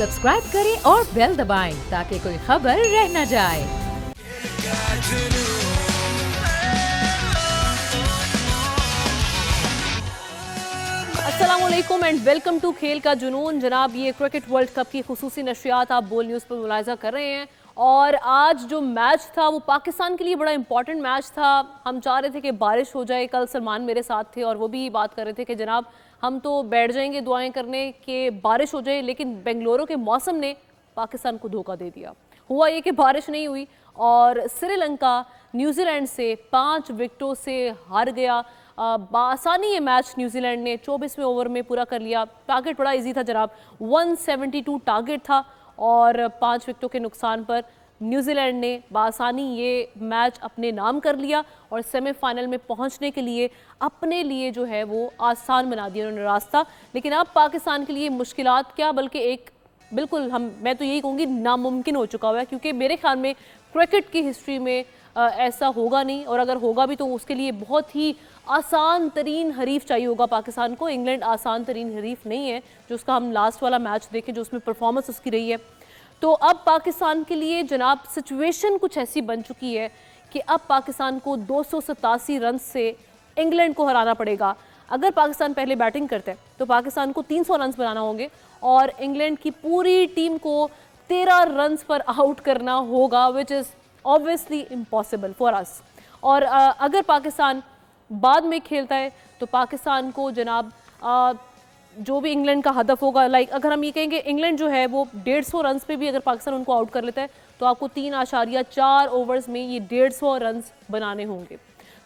Subscribe करें और bell दबाएं ताकि कोई खबर रह न जाए। अस्सलामुअलैकुम एंड वेलकम टू खेल का जुनून। जनाब, ये क्रिकेट वर्ल्ड कप की खुसूसी नशियात आप बोल न्यूज़ पर मुलाहिजा कर रहे हैं और आज जो मैच था वो पाकिस्तान के लिए बड़ा इंपॉर्टेंट मैच था। हम चाह रहे थे कि बारिश हो जाए। कल सलमान मेरे साथ थे और वो भी बात कर रहे थे कि जनाब हम तो बैठ जाएंगे दुआएं करने कि बारिश हो जाए, लेकिन बेंगलुरु के मौसम ने पाकिस्तान को धोखा दे दिया। हुआ ये कि बारिश नहीं हुई और श्रीलंका न्यूजीलैंड से 5 विकेटों से हार गया। बासानी ये मैच न्यूजीलैंड ने 24वें ओवर में पूरा कर लिया। टारगेट बड़ा इजी था जनाब, 172 टारगेट था और 5 विकेटों के नुकसान पर न्यूजीलैंड ने बासानी ये मैच अपने नाम कर लिया और सेमीफाइनल में पहुंचने के लिए अपने लिए जो है वो आसान बना दिया उन्होंने रास्ता। लेकिन अब पाकिस्तान के लिए मुश्किलात क्या बल्कि एक बिल्कुल मैं तो यही कहूँगी नामुमकिन हो चुका हुआ है, क्योंकि मेरे ख्याल में क्रिकेट की हिस्ट्री में ऐसा होगा नहीं, और अगर होगा भी तो उसके लिए बहुत ही आसान तरीन हरीफ चाहिए होगा पाकिस्तान को। इंग्लैंड आसान तरीन हरीफ नहीं है, जो उसका हम लास्ट वाला मैच देखें जो उसमें परफॉर्मेंस उसकी रही है। तो अब पाकिस्तान के लिए जनाब सिचुएशन कुछ ऐसी बन चुकी है कि अब पाकिस्तान को 287 रन से इंग्लैंड को हराना पड़ेगा। अगर पाकिस्तान पहले बैटिंग करते हैं तो पाकिस्तान को 300 रन बनाना होंगे और इंग्लैंड की पूरी टीम को 13 रन पर आउट करना होगा, which is obviously impossible for us. और अगर पाकिस्तान बाद में खेलता है तो पाकिस्तान को जनाब जो भी इंग्लैंड का हदफ होगा, लाइक अगर हम ये कहेंगे इंग्लैंड जो है वो 150 रन पे भी अगर पाकिस्तान उनको आउट कर लेता है तो आपको 3.4 ओवर्स में ये 150 रन बनाने होंगे।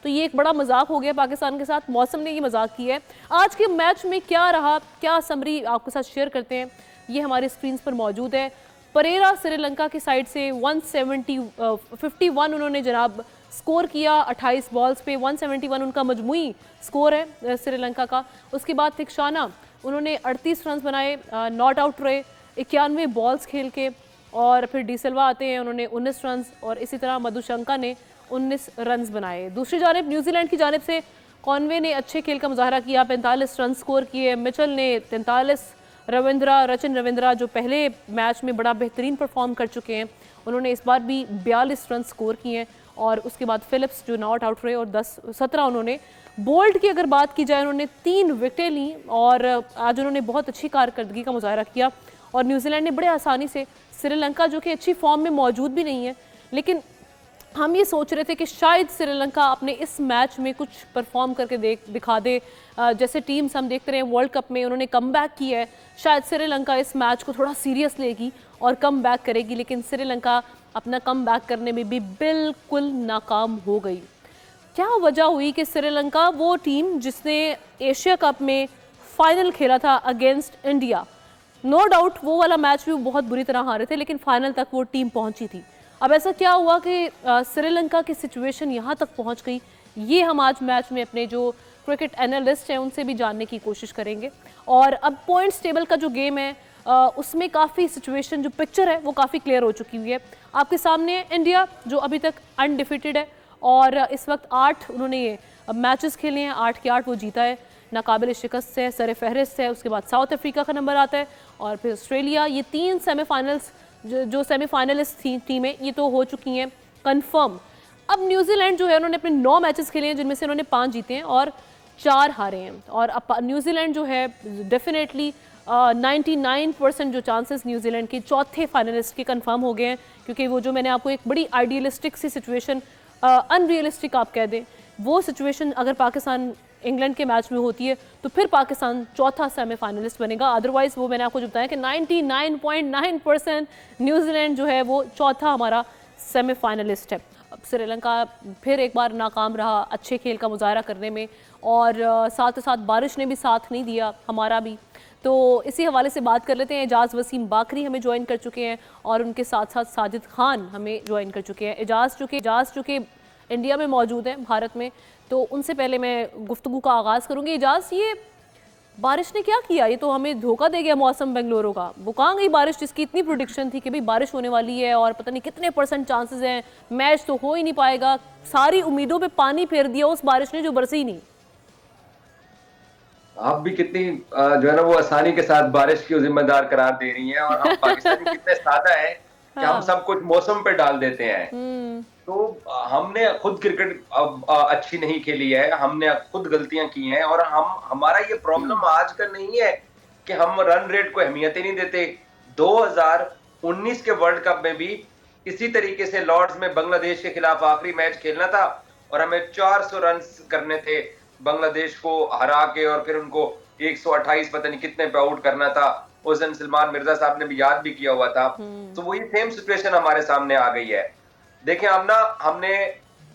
तो ये एक बड़ा मजाक हो गया पाकिस्तान के साथ। मौसम ने ये मजाक किया है। आज के मैच में क्या रहा, क्या समरी आपके साथ शेयर करते हैं, ये हमारे स्क्रीन पर मौजूद है। परेरा श्रीलंका की साइड से 151 उन्होंने जनाब स्कोर किया 28 बॉल्स पे। 171 उनका मजमूई स्कोर है श्रीलंका का। उसके बाद थिकशाना उन्होंने 38 रन बनाए, नॉट आउट रहे 91 बॉल्स खेल के। और फिर डी सिल्वा आते हैं, उन्होंने 19 रन, और इसी तरह मधुशंका ने 19 रन बनाए। दूसरी जानिब न्यूजीलैंड की जानिब से कॉनवे ने अच्छे खेल का मुजाहरा किया, 45 रन स्कोर किए। मिचेल ने 43, रचिन रविंद्रा जो पहले मैच में बड़ा बेहतरीन परफॉर्म कर चुके हैं, उन्होंने इस बार भी 42 रन स्कोर किए हैं। और उसके बाद फिलिप्स जो नॉट आउट रहे और 17 उन्होंने। बोल्ट की अगर बात की जाए, उन्होंने 3 विकेटें ली और आज उन्होंने बहुत अच्छी कारकर्दगी का मुजाहरा किया। और न्यूजीलैंड ने बड़े आसानी से श्रीलंका जो कि अच्छी फॉर्म में मौजूद भी नहीं है, लेकिन हम ये सोच रहे थे कि शायद श्रीलंका अपने इस मैच में कुछ परफॉर्म करके दिखा दे। जैसे टीम्स हम देखते रहे वर्ल्ड कप में उन्होंने कम बैक किया है, शायद श्रीलंका इस मैच को थोड़ा सीरियस लेगी और कम बैक करेगी। लेकिन श्रीलंका अपना कम बैक करने में भी बिल्कुल नाकाम हो गई। क्या वजह हुई कि श्रीलंका वो टीम जिसने एशिया कप में फाइनल खेला था अगेंस्ट इंडिया, नो डाउट वो वाला मैच भी बहुत बुरी तरह हारे थे, लेकिन फाइनल तक वो टीम पहुंची थी। अब ऐसा क्या हुआ कि श्रीलंका की सिचुएशन यहाँ तक पहुँच गई, ये हम आज मैच में अपने जो क्रिकेट एनालिस्ट हैं उनसे भी जानने की कोशिश करेंगे। और अब पॉइंट्स टेबल का जो गेम है उसमें काफ़ी सिचुएशन जो पिक्चर है वो काफ़ी क्लियर हो चुकी हुई है। आपके सामने इंडिया जो अभी तक अनडिफिटेड है और इस वक्त 8 उन्होंने ये मैचेस खेले हैं, 8 के 8 वो जीता है, नाकाबिल शिकस्त है, सर फहरिस्त है। उसके बाद साउथ अफ्रीका का नंबर आता है और फिर ऑस्ट्रेलिया। ये 3 सेमीफाइनल्स जो सेमीफाइनलिस्ट थी टीमें ये तो हो चुकी हैं कंफर्म। अब न्यूजीलैंड जो है उन्होंने अपने 9 मैचेस खेले हैं, जिनमें से उन्होंने 5 जीते हैं और 4 हारे हैं। और अब न्यूजीलैंड जो है डेफिनेटली 99% जो चांसेस न्यूजीलैंड के चौथे फाइनलिस्ट के कंफर्म हो गए हैं, क्योंकि वो जो मैंने आपको एक बड़ी आइडियलिस्टिक सी सिचुएशन, अनरियलिस्टिक आप कह दें, वो सिचुएशन अगर पाकिस्तान इंग्लैंड के मैच में होती है तो फिर पाकिस्तान चौथा सेमीफाइनलिस्ट बनेगा। अदरवाइज वो मैंने आपको जो बताया कि 99.9% न्यूजीलैंड जो है वो चौथा हमारा सेमीफाइनलिस्ट है। अब श्रीलंका फिर एक बार नाकाम रहा अच्छे खेल का मुजाहरा करने में, और साथ ही साथ बारिश ने भी साथ नहीं दिया हमारा भी। तो इसी हवाले से बात कर लेते हैं। एजाज़ वसीम बाकरी हमें ज्वाइन कर चुके हैं और उनके साथ साथ साजिद खान हमें ज्वाइन कर चुके हैं। एजाज़ चूँकि इंडिया में मौजूद है भारत में, तो उनसे पहले मैं गुफ्तगू का आगाज़ करूँगी। एजाज़, ये बारिश ने क्या किया? ये तो हमें धोखा दे गया मौसम बेंगलुरु का। वो कहाँ गई बारिश जिसकी इतनी प्रेडिक्शन थी कि भाई बारिश होने वाली है और पता नहीं कितने % चांसेस हैं, मैच तो हो ही नहीं पाएगा। सारी उम्मीदों पे पानी फेर दिया उस बारिश ने जो बरसी ही नहीं। आप भी कितनी जो है ना वो आसानी के साथ बारिश की जिम्मेदार करार दे रही हैं, और हम पाकिस्तानी कितने सादा है कि हम हाँ। सब कुछ मौसम पे डाल देते हैं। हम्म। तो हमने खुद क्रिकेट अच्छी नहीं खेली है, हमने खुद गलतियां की हैं, और हम हमारा ये प्रॉब्लम आज का नहीं है कि हम रन रेट को अहमियत ही नहीं देते। 2019 के वर्ल्ड कप में भी इसी तरीके से लॉर्ड्स में बांग्लादेश के खिलाफ आखिरी मैच खेलना था और हमें 400 रन करने थे बांग्लादेश को हरा के, और फिर उनको 128 पता नहीं कितने पे आउट करना था। उस दिन सलमान मिर्जा साहब ने भी याद भी किया हुआ था। तो वही सेम सिचुएशन हमारे सामने आ गई है। देखिए हमने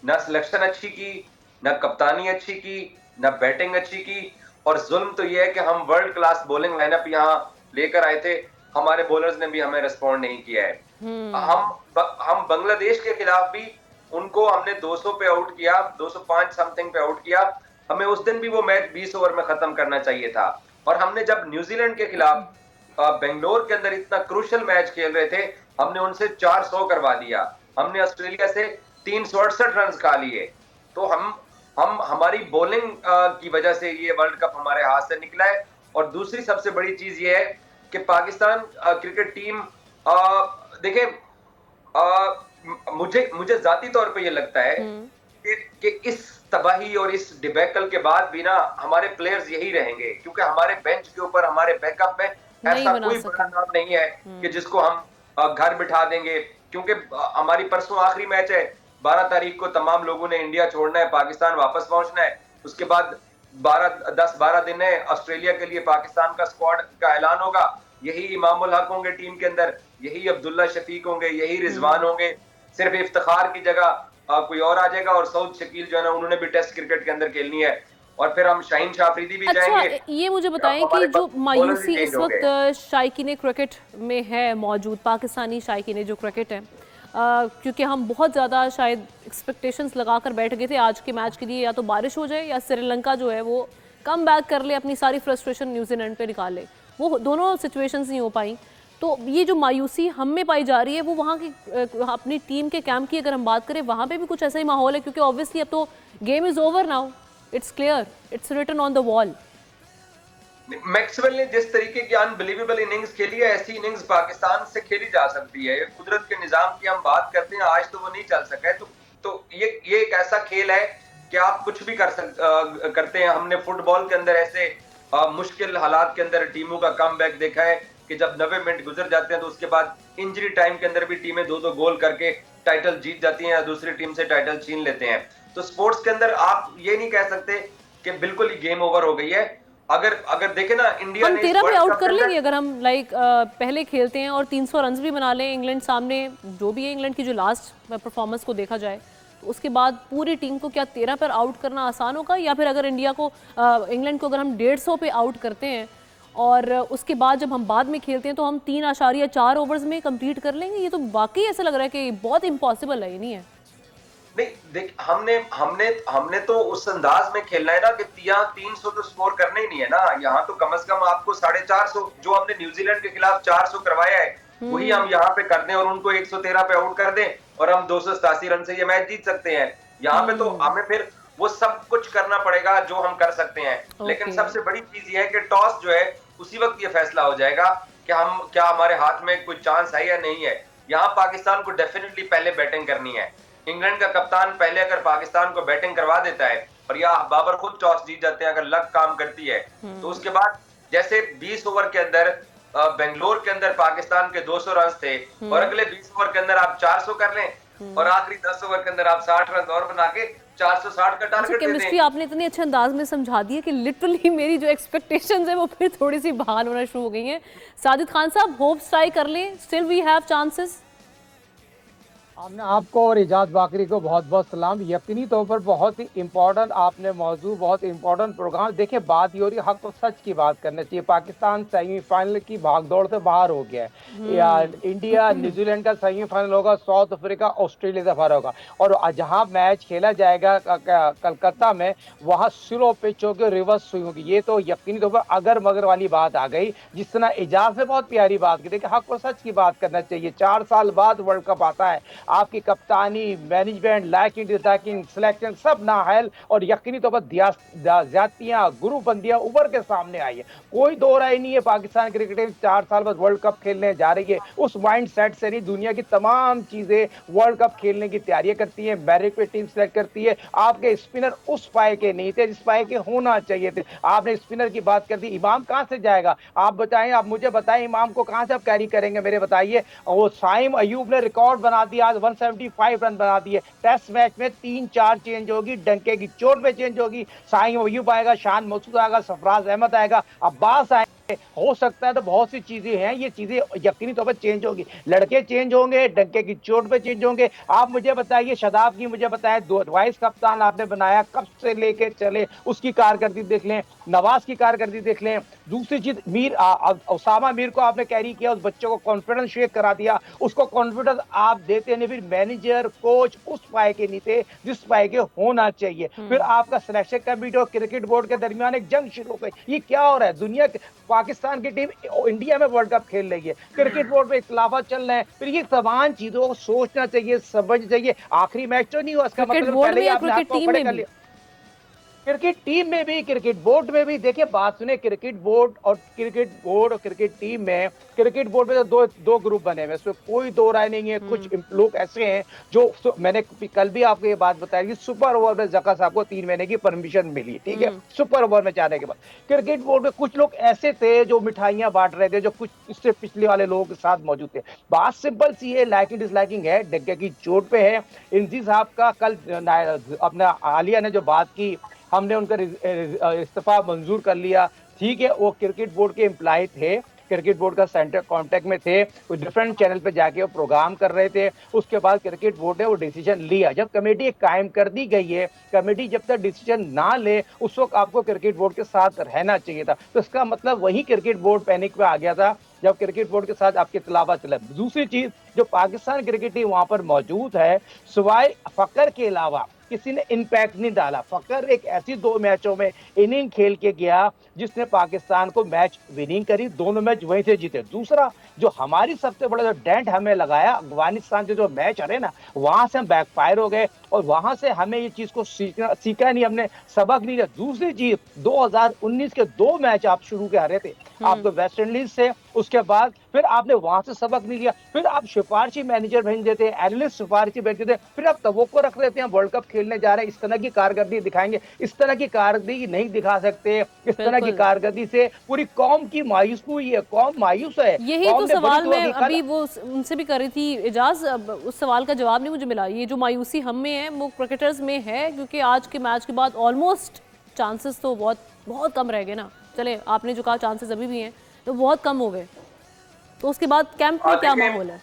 ना सिलेक्शन अच्छी की, ना कप्तानी अच्छी की, ना बैटिंग अच्छी की, और जुल्म तो यह है कि हम वर्ल्ड क्लास बॉलिंग लाइनअप यहाँ लेकर आए थे, हमारे बॉलर्स ने भी हमें रिस्पॉन्ड नहीं किया है। हम बांग्लादेश के खिलाफ भी उनको हमने 200 पे आउट किया, 205 समथिंग पे आउट किया। हमें उस दिन भी वो मैच 20 ओवर में खत्म करना चाहिए था। और हमने जब न्यूजीलैंड के खिलाफ बेंगलोर के अंदर इतना क्रूशियल मैच खेल रहे थे, हमने उनसे 400 करवा दिया। हमने ऑस्ट्रेलिया से 368 रन खा लिए। तो हम हमारी बॉलिंग की वजह से ये वर्ल्ड कप हमारे हाथ से निकला है। और दूसरी सबसे बड़ी चीज ये है कि पाकिस्तान क्रिकेट टीम देखें, मुझे मुझे जाती तौर पे ये लगता है कि इस तबाही और इस डिबेकल के बाद भी ना हमारे प्लेयर्स यही रहेंगे, क्योंकि हमारे बेंच के ऊपर, हमारे बैकअप में नहीं ऐसा बना कोई बड़ा सके। नाम नहीं है कि जिसको हम घर बिठा देंगे। क्योंकि हमारी परसों आखिरी मैच है, 12 तारीख को तमाम लोगों ने इंडिया छोड़ना है, पाकिस्तान वापस पहुंचना है। उसके बाद 10-12 दिन है, ऑस्ट्रेलिया के लिए पाकिस्तान का स्क्वाड का ऐलान होगा। यही इमामुल हक होंगे टीम के अंदर, यही अब्दुल्ला शफीक होंगे, यही रिजवान होंगे। सिर्फ इफ्तिखार की जगह कोई और आ जाएगा, और सऊद शकील जो है ना उन्होंने भी टेस्ट क्रिकेट के अंदर खेलनी है। और फिर हम शाहीन शाह अफरीदी भी अच्छा, जाएंगे। ये मुझे बताएं कि हमारे जो बॉलर भी मायूसी चेंज इस हो वक्त गए। शायकीन क्रिकेट में है मौजूद, पाकिस्तानी शायकीन जो क्रिकेट है, क्योंकि हम बहुत ज़्यादा शायद एक्सपेक्टेशंस लगा कर बैठ गए थे आज के मैच के लिए, या तो बारिश हो जाए या श्रीलंका जो है वो कम बैक कर ले, अपनी सारी फ्रस्ट्रेशन न्यूजीलैंड पे निकाले। वो दोनों सिचुएशंस नहीं हो पाई। तो ये जो मायूसी हम में पाई जा रही है वो वहाँ की अपनी टीम के कैंप की अगर हम बात करें, वहाँ पे भी कुछ ऐसा ही माहौल है? क्योंकि ऑब्वियसली अब तो game is over now, it's clear, it's written on the wall. Maxwell ने जिस तरीके की अनबिलीवेबल इनिंग्स खेली है, ऐसी इनिंग्स पाकिस्तान से खेली जा सकती है। कुदरत के निजाम की हम बात करते हैं, आज तो वो नहीं चल सका है। तो ये एक ऐसा खेल है कि आप कुछ भी करते हैं। हमने फुटबॉल के अंदर ऐसे मुश्किल हालात के अंदर टीमों का कमबैक देखा है कि जब 90 मिनट गुजर जाते हैं तो उसके बाद इंजरी टाइम के अंदर भी टीमें 2-2 गोल करके टाइटल जीत जाती हैं या दूसरी टीम से टाइटल छीन लेते हैं। तो स्पोर्ट्स के अंदर आप ये नहीं कह सकते कि बिल्कुल ही गेम ओवर हो गई है। अगर देखें ना, इंडिया हम ने 13 पे आउट कर लेंगे अगर हम पहले खेलते हैं और 300 रन भी बना लें इंग्लैंड सामने, जो भी है इंग्लैंड की जो लास्ट परफॉर्मेंस को देखा जाए, तो उसके बाद पूरी टीम को क्या 13 पर आउट करना आसान होगा? या फिर अगर इंडिया को इंग्लैंड को अगर हम 150 पे आउट करते हैं और उसके बाद जब हम बाद में खेलते हैं तो हम 3.4 ओवर्स में कंप्लीट कर लेंगे? ये तो वाकई ऐसा लग रहा है कि बहुत इम्पॉसिबल है, ये नहीं है? नहीं, देख, हमने तो उस अंदाज में खेलना है ना कि यहाँ 300 तो स्कोर करना ही नहीं है ना। यहाँ तो कम से कम आपको 450, जो हमने न्यूजीलैंड के खिलाफ 400 करवाया है, वही हम यहाँ पे कर दें और उनको 113 पे आउट कर दें, और हम 287 रन से ये मैच जीत सकते हैं। यहाँ पे तो हमें फिर वो सब कुछ करना पड़ेगा जो हम कर सकते हैं। लेकिन सबसे बड़ी चीज ये है कि टॉस जो है उसी वक्त ये फैसला हो जाएगा कि हम क्या, हमारे हाथ में कोई चांस है या नहीं है। यहाँ पाकिस्तान को डेफिनेटली पहले बैटिंग करनी है। इंग्लैंड का कप्तान पहले अगर पाकिस्तान को बैटिंग करवा देता है, और या बाबर खुद टॉस जीत जाते हैं अगर लक काम करती है, तो उसके बाद जैसे 20 ओवर के अंदर बेंगलोर के अंदर पाकिस्तान के 200 रन थे, और अगले 20 ओवर के अंदर आप 400 कर लें, और आखिरी 10 ओवर के अंदर आप 60 रन और बना के 460 का टारगेट दे दें। केमिस्ट्री आपने इतने अच्छे अंदाज में समझा दी है कि लिटरली मेरी जो एक्सपेक्टेशंस है वो फिर थोड़ी सी बहाल होना शुरू हो गई हैं। साजिद खान साहब, होप्स ट्राई कर लें, स्टिल वी हैव चांसेस। हमने आपको और इजाज बाकरी को बहुत बहुत सलाम। यकीनी तौर पर बहुत ही इम्पोर्टेंट आपने मौजूद, बहुत इम्पोर्टेंट प्रोग्राम। देखिए, बात ये हो रही है, हक और सच की बात करना चाहिए। पाकिस्तान सेमीफाइनल की भागदौड़ से बाहर हो गया है। या इंडिया न्यूजीलैंड का सेमीफाइनल होगा, साउथ अफ्रीका ऑस्ट्रेलिया से बाहर होगा, और जहां मैच खेला जाएगा कलकत्ता में, वहां स्लो पिच होगी, रिवर्स स्विंग होगी। ये तो यकीनी तौर पर अगर मगर वाली बात आ गई। जिस तरह इजाज से बहुत प्यारी बात की, देखिए हक और सच की बात करना चाहिए। 4 साल बाद वर्ल्ड कप आता है, आपकी कप्तानी, मैनेजमेंट, लाइकिंग, डिसलाइकिंग, सिलेक्शन सब नाअहल और यकीनी तौर पर ज्यादतियां, ग्रुपबंदियां उभर के सामने आई है। कोई दो राय नहीं है, पाकिस्तान क्रिकेट टीम 4 साल बाद वर्ल्ड कप खेलने जा रही है। उस माइंड सेट से नहीं, दुनिया की तमाम चीजें वर्ल्ड कप खेलने की तैयारियां करती है, मेरिट पे टीम सेलेक्ट करती है। आपके स्पिनर उस पाए के नहीं थे जिस पाए के होना चाहिए थे। आपने स्पिनर की बात कर दी, इमाम कहां से जाएगा? आप बताएं, आप मुझे बताएं, इमाम को कहां से आप कैरी करेंगे मेरे बताइए। वो साइम अयूब ने रिकॉर्ड बना दिया, आज 175 रन बना दिए। टेस्ट मैच में 3-4 चेंज होगी, डंके की चोट पे चेंज होगी। साइम अयूब आएगा, शान मसूद आएगा, सरफराज अहमद आएगा, अब्बास आएगा, हो सकता है। तो बहुत सी चीजें हैं, ये चीजें यकीनी तौर पर चेंज होगी। लड़के चेंज होंगे, डंके की चोट पे चेंज होंगे। आप मुझे बताइए, शादाब की मुझे बताएं, दो वाइस कप्तान आपने बनाया, कब से लेके चले उसकी कारकर्दगी देख लें, नवाज की कारकर्दगी देख लें। दूसरी चीज उसामा मीर को आपने कैरी किया, उस बच्चे को कॉन्फिडेंस शेक करा दिया, उसको कॉन्फिडेंस आप देते नहीं। फिर मैनेजर, कोच उस पाए के नहीं थे जिस पाए के होना चाहिए। फिर आपका सिलेक्शन कमेटी और क्रिकेट बोर्ड के दरमियान एक जंग शुरू हो गई। ये क्या हो रहा है? दुनिया पाकिस्तान की टीम इंडिया में वर्ल्ड कप खेल रही है, क्रिकेट बोर्ड में इख्तिलाफात चल रहे हैं। फिर ये तमाम चीजों को सोचना चाहिए, समझना चाहिए। आखिरी मैच तो नहीं हुआ, इसका मतलब पहले ही आपने हाथ पांव खड़े कर लिया। क्रिकेट टीम में भी, क्रिकेट बोर्ड में भी। देखिए बात सुने, क्रिकेट बोर्ड और क्रिकेट टीम में, क्रिकेट बोर्ड में तो दो ग्रुप बने हुए, इसमें कोई दो राय नहीं है। कुछ लोग ऐसे हैं जो मैंने कल भी आपको ये बात बताई कि सुपर ओवर में जका साहब को 3 महीने की परमिशन मिली, ठीक है, सुपर ओवर में जाने के बाद। क्रिकेट बोर्ड में कुछ लोग ऐसे थे जो मिठाइयां बांट रहे थे, जो कुछ इससे पिछले वाले लोगों के साथ मौजूद थे। बात सिंपल सी है, लाइकिंग डिसलाइकिंग है, डग्गे की चोट पे है। इंजी साहब का कल अपना आलिया ने जो बात की, हमने उनका इस्तीफा मंजूर कर लिया, ठीक है। वो क्रिकेट बोर्ड के एम्प्लॉय थे, क्रिकेट बोर्ड का सेंटर कांटेक्ट में थे, वो डिफरेंट चैनल पे जाके वो प्रोग्राम कर रहे थे। उसके बाद क्रिकेट बोर्ड ने वो डिसीजन लिया। जब कमेटी कायम कर दी गई है, कमेटी जब तक डिसीजन ना ले उस वक्त आपको क्रिकेट बोर्ड के साथ रहना चाहिए था। तो इसका मतलब वही क्रिकेट बोर्ड पैनिक में आ गया था जब क्रिकेट बोर्ड के साथ आपके इख्तिलाफा चला। दूसरी चीज, जो पाकिस्तान क्रिकेट टीम वहां पर मौजूद है, सिवाय फकर के अलावा किसी ने इम्पैक्ट नहीं डाला। फकर एक ऐसी 2 मैचों में इनिंग खेल के गया जिसने पाकिस्तान को मैच विनिंग करी, दोनों मैच वहीं से जीते। दूसरा, जो हमारी सबसे बड़ा जो डेंट हमें लगाया, अफगानिस्तान से जो मैच हरे ना, वहां से हम बैकफायर हो गए और वहां से हमें ये चीज को सीखा नहीं, हमने सबक नहीं लिया। दूसरी चीज, 2019 के 2 मैच आप शुरू के हरे थे, आप तो वेस्ट इंडीज से, उसके बाद फिर आपने वहां से सबक नहीं लिया। फिर आप सिफारशी मैनेजर भेज देते हैं, एनालिस्ट सिफारशी भेज देते हैं, फिर आप तवक्को रख लेते हैं वर्ल्ड कप खेलने जा रहे हैं, इस तरह की कारकर्दगी दिखाएंगे। इस तरह की कारकर्दगी नहीं दिखा सकते। इस तरह की कारकर्दगी से पूरी कौम की मायूस हुई है, कौम मायूस है। यही तो सवाल मैं अभी वो उनसे भी कर रही थी इजाज, उस सवाल का जवाब नहीं मुझे मिला। ये जो मायूसी हम में है वो क्रिकेटर्स में है, क्योंकि आज के मैच के बाद ऑलमोस्ट चांसेस तो बहुत कम रह गए ना। चले, आपने जो कहा चांसेस अभी भी हैं, तो बहुत कम हो गए। तो उसके बाद कैंप में क्या माहौल है?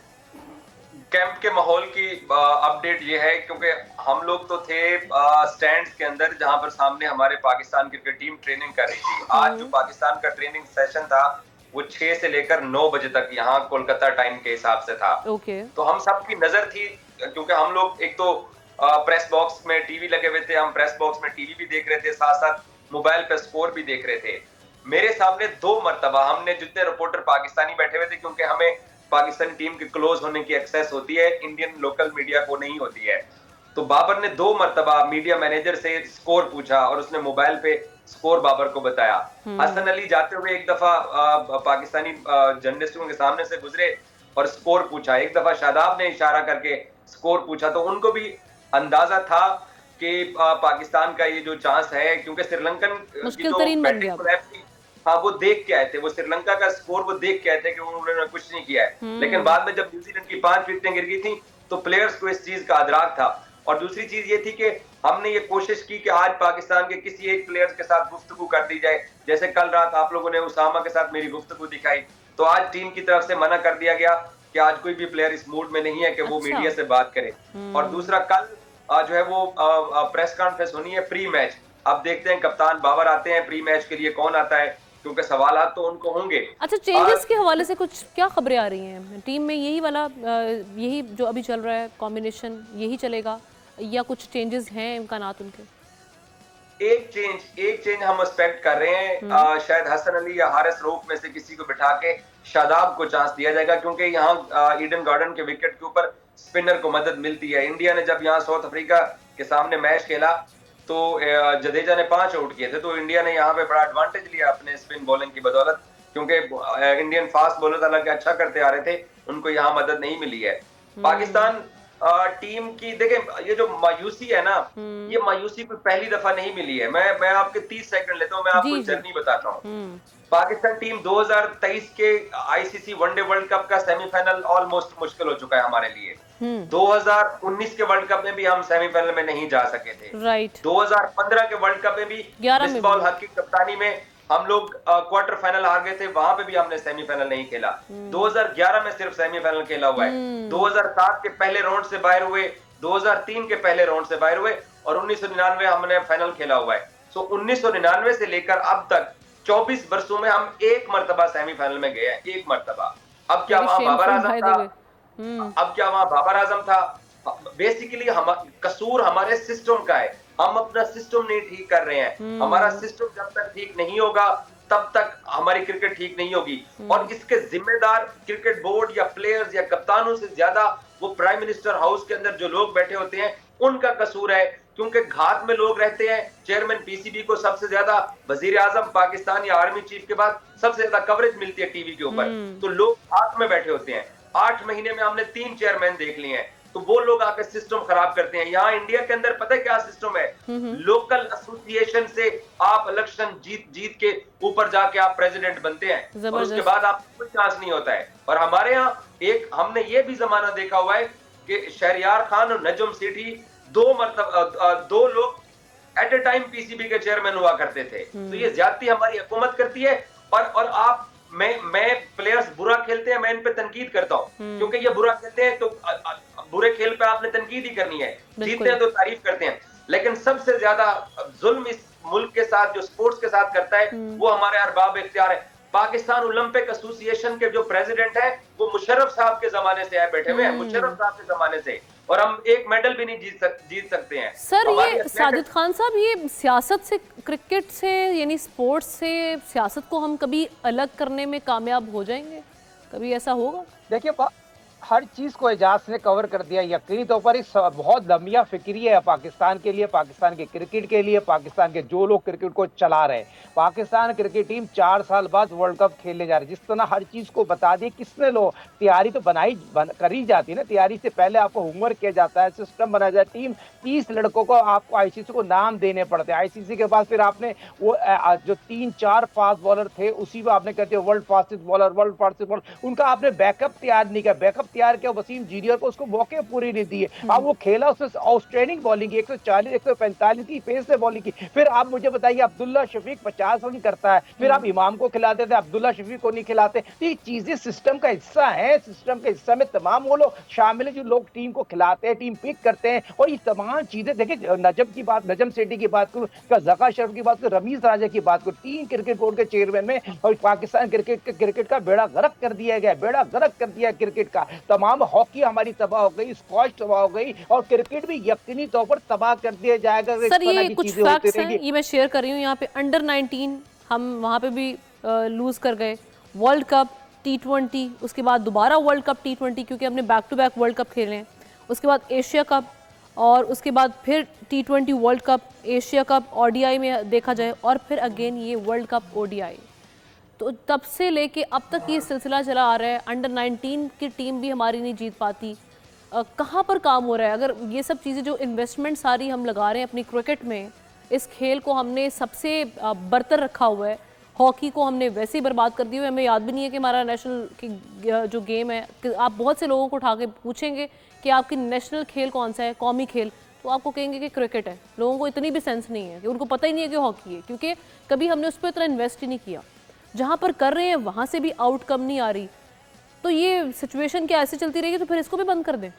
कैंप के माहौल की अपडेट ये है, क्योंकि हम लोग तो थे स्टैंड्स के अंदर जहां पर सामने हमारे पाकिस्तान क्रिकेट टीम ट्रेनिंग कर रही थी। आज जो पाकिस्तान का ट्रेनिंग सेशन था वो 6 से लेकर 9 बजे तक यहाँ कोलकाता टाइम के हिसाब से था। तो हम सबकी नजर थी, क्योंकि हम लोग एक तो प्रेस बॉक्स में टीवी लगे हुए थे, हम प्रेस बॉक्स में टीवी भी देख रहे थे, साथ साथ मोबाइल पे स्कोर भी देख रहे थे। मेरे सामने 2 मरतबा हमने, जितने रिपोर्टर पाकिस्तानी बैठे हुए थे, क्योंकि हमें पाकिस्तानी टीम के क्लोज होने की एक्सेस होती है, इंडियन लोकल मीडिया को नहीं होती है, तो बाबर ने 2 मरतबा मीडिया मैनेजर से स्कोर पूछा और उसने मोबाइल पे स्कोर बाबर को बताया। हसन अली जाते हुए एक दफा पाकिस्तानी जर्नलिस्टों के सामने से गुजरे और स्कोर पूछा। एक दफा शादाब ने इशारा करके स्कोर पूछा, तो उनको भी अंदाजा था कि पाकिस्तान का ये जो चांस है, क्योंकि श्रीलंकन मुश्किल तरीन बन गया। हाँ, वो देख के आए थे, वो श्रीलंका का स्कोर वो देख के आए थे कि उन्होंने कुछ नहीं किया है। लेकिन बाद में जब न्यूजीलैंड की 5 विकेटें गिर गई थी तो प्लेयर्स को इस चीज का अदराक था। और दूसरी चीज ये थी कि हमने ये कोशिश की कि आज पाकिस्तान के किसी एक प्लेयर के साथ गुफ्तगू कर दी जाए। जैसे कल रात आप लोगों ने उसामा के साथ मेरी गुफ्तगू दिखाई, तो आज टीम की तरफ से मना कर दिया गया कि आज कोई भी प्लेयर इस मूड में नहीं है कि वो मीडिया से बात करे। और दूसरा, कल जो है वो प्रेस कॉन्फ्रेंस होनी है प्री मैच। अब देखते हैं कप्तान बाबर आते हैं प्री मैच के लिए, कौन आता है, क्योंकि सवालात तो उनको होंगे। अच्छा, चेंजेस के हवाले से कुछ क्या खबरें आ रही हैं टीम में? यही जो अभी चल रहा है कॉम्बिनेशन यही चलेगा या कुछ चेंजेस हैं इम्कानात उनके? एक चेंज हम एक्सपेक्ट कर रहे हैं। शायद हसन अली या हारिस रऊफ में से किसी को बिठा के शादाब को चांस दिया जाएगा, क्योंकि यहाँ ईडन गार्डन के विकेट के ऊपर स्पिनर को मदद मिलती है। इंडिया ने जब यहाँ साउथ अफ्रीका के सामने मैच खेला तो जडेजा ने 5 आउट किए थे, तो इंडिया ने यहाँ पे बड़ा एडवांटेज लिया अपने स्पिन बॉलिंग की बदौलत, क्योंकि इंडियन फास्ट बॉलर हालांकि अच्छा करते आ रहे थे, उनको यहाँ मदद नहीं मिली है। पाकिस्तान टीम की देखें, ये जो मायूसी है ना, ये मायूसी कोई पहली दफा नहीं मिली है। मैं आपके 30 सेकंड लेता हूँ, मैं आपको जर्नी बताता हूँ। पाकिस्तान टीम 2023 के आईसीसी वनडे वर्ल्ड कप का सेमीफाइनल ऑलमोस्ट मुश्किल हो चुका है हमारे लिए। 2019 के वर्ल्ड कप में भी हम सेमीफाइनल में नहीं जा सके थे। राइट। 2015 के वर्ल्ड कप में भी मिसबाह हक की कप्तानी में हम लोग क्वार्टर फाइनल हार गए थे, वहां पे भी हमने सेमीफाइनल नहीं खेला। 2011 में सिर्फ सेमीफाइनल खेला हुआ है। 2007 के पहले राउंड से बाहर हुए, 2003 के पहले राउंड से बाहर हुए, और 1999 हमने फाइनल खेला हुआ है। सो 1999 से लेकर अब तक 24 वर्षों में हम एक मर्तबा सेमीफाइनल में गए हैं, एक मर्तबा। अब क्या वहां बाबर आजम था? अब क्या वहां बाबर आजम था? बेसिकली कसूर हमारे सिस्टम का है। हम अपना सिस्टम नहीं ठीक कर रहे हैं। हमारा सिस्टम जब तक ठीक नहीं होगा तब तक हमारी क्रिकेट ठीक नहीं होगी। और इसके जिम्मेदार क्रिकेट बोर्ड या प्लेयर्स या कप्तानों से ज्यादा वो प्राइम मिनिस्टर हाउस के अंदर जो लोग बैठे होते हैं उनका कसूर है, क्योंकि घात में लोग रहते हैं। चेयरमैन पीसीबी को सबसे ज्यादा वजीर आजम पाकिस्तान या आर्मी चीफ के बाद सबसे ज्यादा कवरेज मिलती है टीवी के ऊपर, तो लोग घात में बैठे होते हैं। 8 महीने में हमने 3 चेयरमैन देख लिए हैं, तो वो लोग आकर सिस्टम खराब करते हैं। यहाँ इंडिया के अंदर पता है क्या सिस्टम है? लोकल एसोसिएशन से आप इलेक्शन जीत के ऊपर जाके आप प्रेसिडेंट बनते हैं, और उसके बाद आपको कोई चांस नहीं होता है। और हमारे यहाँ हमने ये भी जमाना देखा हुआ है कि शहरियार खान और नजम सेठी दो लोग एट ए टाइम पीसीबी के चेयरमैन हुआ करते थे। तो ये ज्यादती हमारी हुकूमत करती है। और आप मैं प्लेयर्स बुरा खेलते हैं, मैं इन पे तनकीद करता हूँ, क्योंकि ये बुरा खेलते हैं तो बुरे खेल पे आपने तनकीद ही करनी है। जीतते हैं तो तारीफ करते हैं, लेकिन सबसे ज्यादा जुल्म इस मुल्क के साथ जो स्पोर्ट्स के साथ करता है वो हमारे अरबाब इख्तियार है। पाकिस्तान ओलंपिक एसोसिएशन के जो प्रेसिडेंट है वो मुशर्रफ साहब के जमाने से है, बैठे हुए हैं मुशर्रफ साहब के जमाने से, और हम एक मेडल भी नहीं जीत सकते हैं। सर ये साजिद खान साहब, ये सियासत से, क्रिकेट से यानी स्पोर्ट्स से सियासत को हम कभी अलग करने में कामयाब हो जाएंगे? कभी ऐसा होगा? देखिए, हर चीज को एजाज ने कवर कर दिया। यकीनी तौर पर इस बहुत लंबिया फिक्री है पाकिस्तान के लिए, पाकिस्तान के क्रिकेट के लिए, पाकिस्तान के जो लोग क्रिकेट को चला रहे हैं। पाकिस्तान क्रिकेट टीम 4 साल बाद वर्ल्ड कप खेलने जा रही है। जिस तरह हर चीज को बता दिए, किसने लो तैयारी तो करी जाती है ना। तैयारी से पहले आपको होमवर्क किया जाता है, सिस्टम बनाया जाता है। टीम 30 लड़कों को आपको आईसीसी को नाम देने पड़ते हैं। आईसीसी के बाद फिर आपने वो जो 3-4 फास्ट बॉलर थे उसी में आपने कहते हैं वर्ल्ड फास्टेस्ट बॉलर, उनका आपने बैकअप तैयार नहीं किया। बैकअप तैयार किया वसीम जूनियर को, उसको मौके पूरी नहीं दिए। अब वो खेला, उसने आउटस्टैंडिंग बॉलिंग की, 140-145 की पेस से बॉलिंग की। फिर आप मुझे बताइए, अब्दुल्ला शफीक 50 रन करता है, फिर आप इमाम को खिलाते थे, अब्दुल्ला शफीक को नहीं खिलाते। ये चीजें सिस्टम का हिस्सा है। सिस्टम के हिस्सा में तमाम वो लोग शामिल है जो लोग टीम को खिलाते हैं, टीम पिक करते हैं, और ये तमाम चीजें देखिए। नजम सेठी की बात करूं, जका शरफ की बात करूं, रमीज राजा की बात करूं, 3 क्रिकेट बोर्ड के चेयरमैन में, और पाकिस्तान क्रिकेट का बेड़ा गर्क कर दिया गया, बेड़ा गर्क कर दिया क्रिकेट का। तमाम हॉकी हमारी तबाह हो गई, स्क्वॉश तबाह हो गई, और क्रिकेट भी यकीनी तौर पर तबाह कर दिया जाएगा। सर ये कुछ फैक्ट्स हैं, ये मैं शेयर कर रही हूँ यहाँ पे। अंडर 19 हम वहाँ पे भी लूज कर गए। वर्ल्ड कप T20, उसके बाद दोबारा वर्ल्ड कप T20, क्योंकि हमने back to back world cup खेले हैं। उसके बाद एशिया कप, और उसके बाद फिर T20 world cup, Asia cup ODI में देखा जाए, और फिर अगेन ये वर्ल्ड कप ODI। तो तब से लेके अब तक ये सिलसिला चला आ रहा है। अंडर 19 की टीम भी हमारी नहीं जीत पाती। कहाँ पर काम हो रहा है? अगर ये सब चीज़ें जो इन्वेस्टमेंट सारी हम लगा रहे हैं अपनी क्रिकेट में, इस खेल को हमने सबसे बरतर रखा हुआ है, हॉकी को हमने वैसे ही बर्बाद कर दिया है। हमें याद भी नहीं है कि हमारा नेशनल की जो गेम है, कि आप बहुत से लोगों को उठा के पूछेंगे कि आपकी नेशनल खेल कौन सा है, कौमी खेल, तो आपको कहेंगे कि क्रिकेट है। लोगों को इतनी भी सेंस नहीं है, कि उनको पता ही नहीं है कि हॉकी है, क्योंकि कभी हमने उस पर इतना इन्वेस्ट ही नहीं किया। जहाँ पर कर रहे हैं वहाँ से भी आउटकम नहीं आ रही। तो ये सिचुएशन क्या ऐसे चलती रहेगी तो फिर इसको भी बंद कर दें?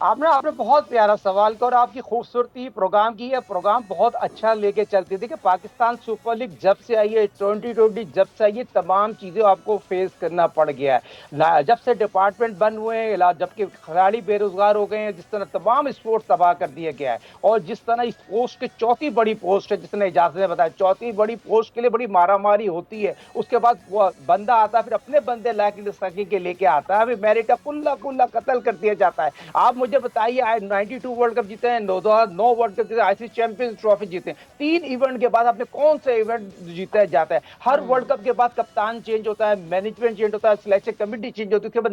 आपने बहुत प्यारा सवाल किया और आपकी खूबसूरती प्रोग्राम की है। प्रोग्राम बहुत अच्छा लेके चलती है। देखिए पाकिस्तान सुपर लीग जब से आई है, 2020 जब से आई है, तमाम चीजें आपको फेस करना पड़ गया है। जब से डिपार्टमेंट बंद हुए हैं, जबकि खिलाड़ी बेरोजगार हो गए हैं, जिस तरह तमाम स्पोर्ट्स तबाह कर दिया गया है और जिस तरह इस पोस्ट की चौथी बड़ी पोस्ट है, जिसने इजाजत ने बताया चौथी बड़ी पोस्ट के लिए बड़ी मारामारी होती है। उसके बाद वो बंदा आता है, फिर अपने बंदे लाके के लेके आता है, फिर मेरिट कुल्ला कुल्ला कत्ल कर दिया जाता है। आप मुझे बताइए, 92 वर्ल्ड कप जीते हैं, 2009 वर्ल्ड कप जीते, आईसीसी चैंपियंस ट्रॉफी जीते हैं, 3 इवेंट के बाद आपने कौन सा इवेंट जीता जाता है? हर वर्ल्ड कप के बाद कप्तान चेंज होता है, मैनेजमेंट चेंज होता है, सिलेक्शन कमेटी चेंज होती है, उसके बाद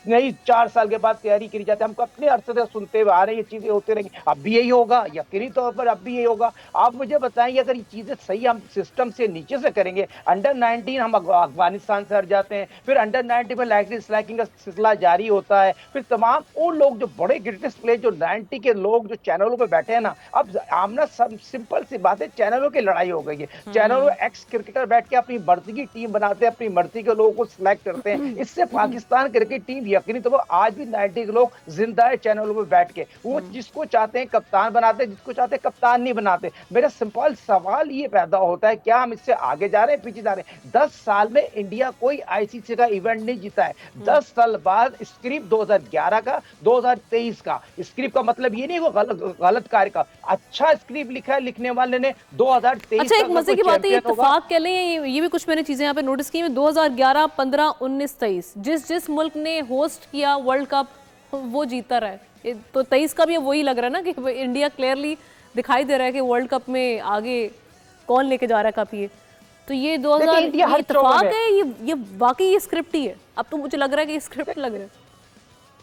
नई 4 साल के बाद तैयारी करी जाती है। हम अपने अरसे से सुनते हुए आ रहे हैं, ये चीजें होती रहेंगी, अब भी यही होगा, यकीनी तौर पर अब भी यही होगा। आप मुझे बताएंगे, अगर ये चीजें सही हम सिस्टम से नीचे से करेंगे, अंडर 19 हम अफगानिस्तान से हट जाते हैं, फिर अंडर 19 में लैकिंग का सिलसिला जारी होता है, फिर तमाम वो लोग जो बड़े ग्रेटेस्ट प्लेयर जो 90 के लोग जो चैनलों पे बैठे हैं ना, अब आमना सिंपल सी बात है, चैनलों की लड़ाई हो गई है। चैनलों में एक्स क्रिकेटर बैठ के अपनी मर्जी की टीम बनाते हैं, अपनी मर्जी के लोगों को सिलेक्ट करते हैं। इससे पाकिस्तान क्रिकेट टीम यकीनी तो आज भी 90 के लोग जिंदा है चैनलों पे बैठ के, वो जिसको चाहते हैं कप्तान बनाते हैं, जिसको चाहते हैं कप्तान नहीं बनाते। मेरा सिंपल सवाल ये पैदा होता है, क्या हम इससे आगे जा रहे हैं पीछे जा रहे हैं? 10 साल में इंडिया कोई आईसीसी का इवेंट नहीं जीता है। 10 साल बाद स्क्रिप्ट 2011 का, 2023 का, स्क्रिप्ट का मतलब ये नहीं वो गलत कार्य का, अच्छा स्क्रिप्ट लिखा है लिखने वाले ने 2023। अच्छा, एक मजे की बात है, इत्तेफाक कह लें, ये भी कुछ मैंने चीजें यहाँ पे नोटिस की। 2011, 15, 19, 23 जिस मुल्क ने होस्ट किया वर्ल्ड कप वो जीता रहा है, तो 23 का भी वही लग रहा है ना कि इंडिया क्लियरली दिखाई दे रहा है कि वर्ल्ड कप में आगे कौन लेके जा रहा है कप। ये तो ये 2000 इत्तेफाक है, ये वाकई ये स्क्रिप्ट ही है? अब तो मुझे लग रहा है कि ये स्क्रिप्ट लग रहा है।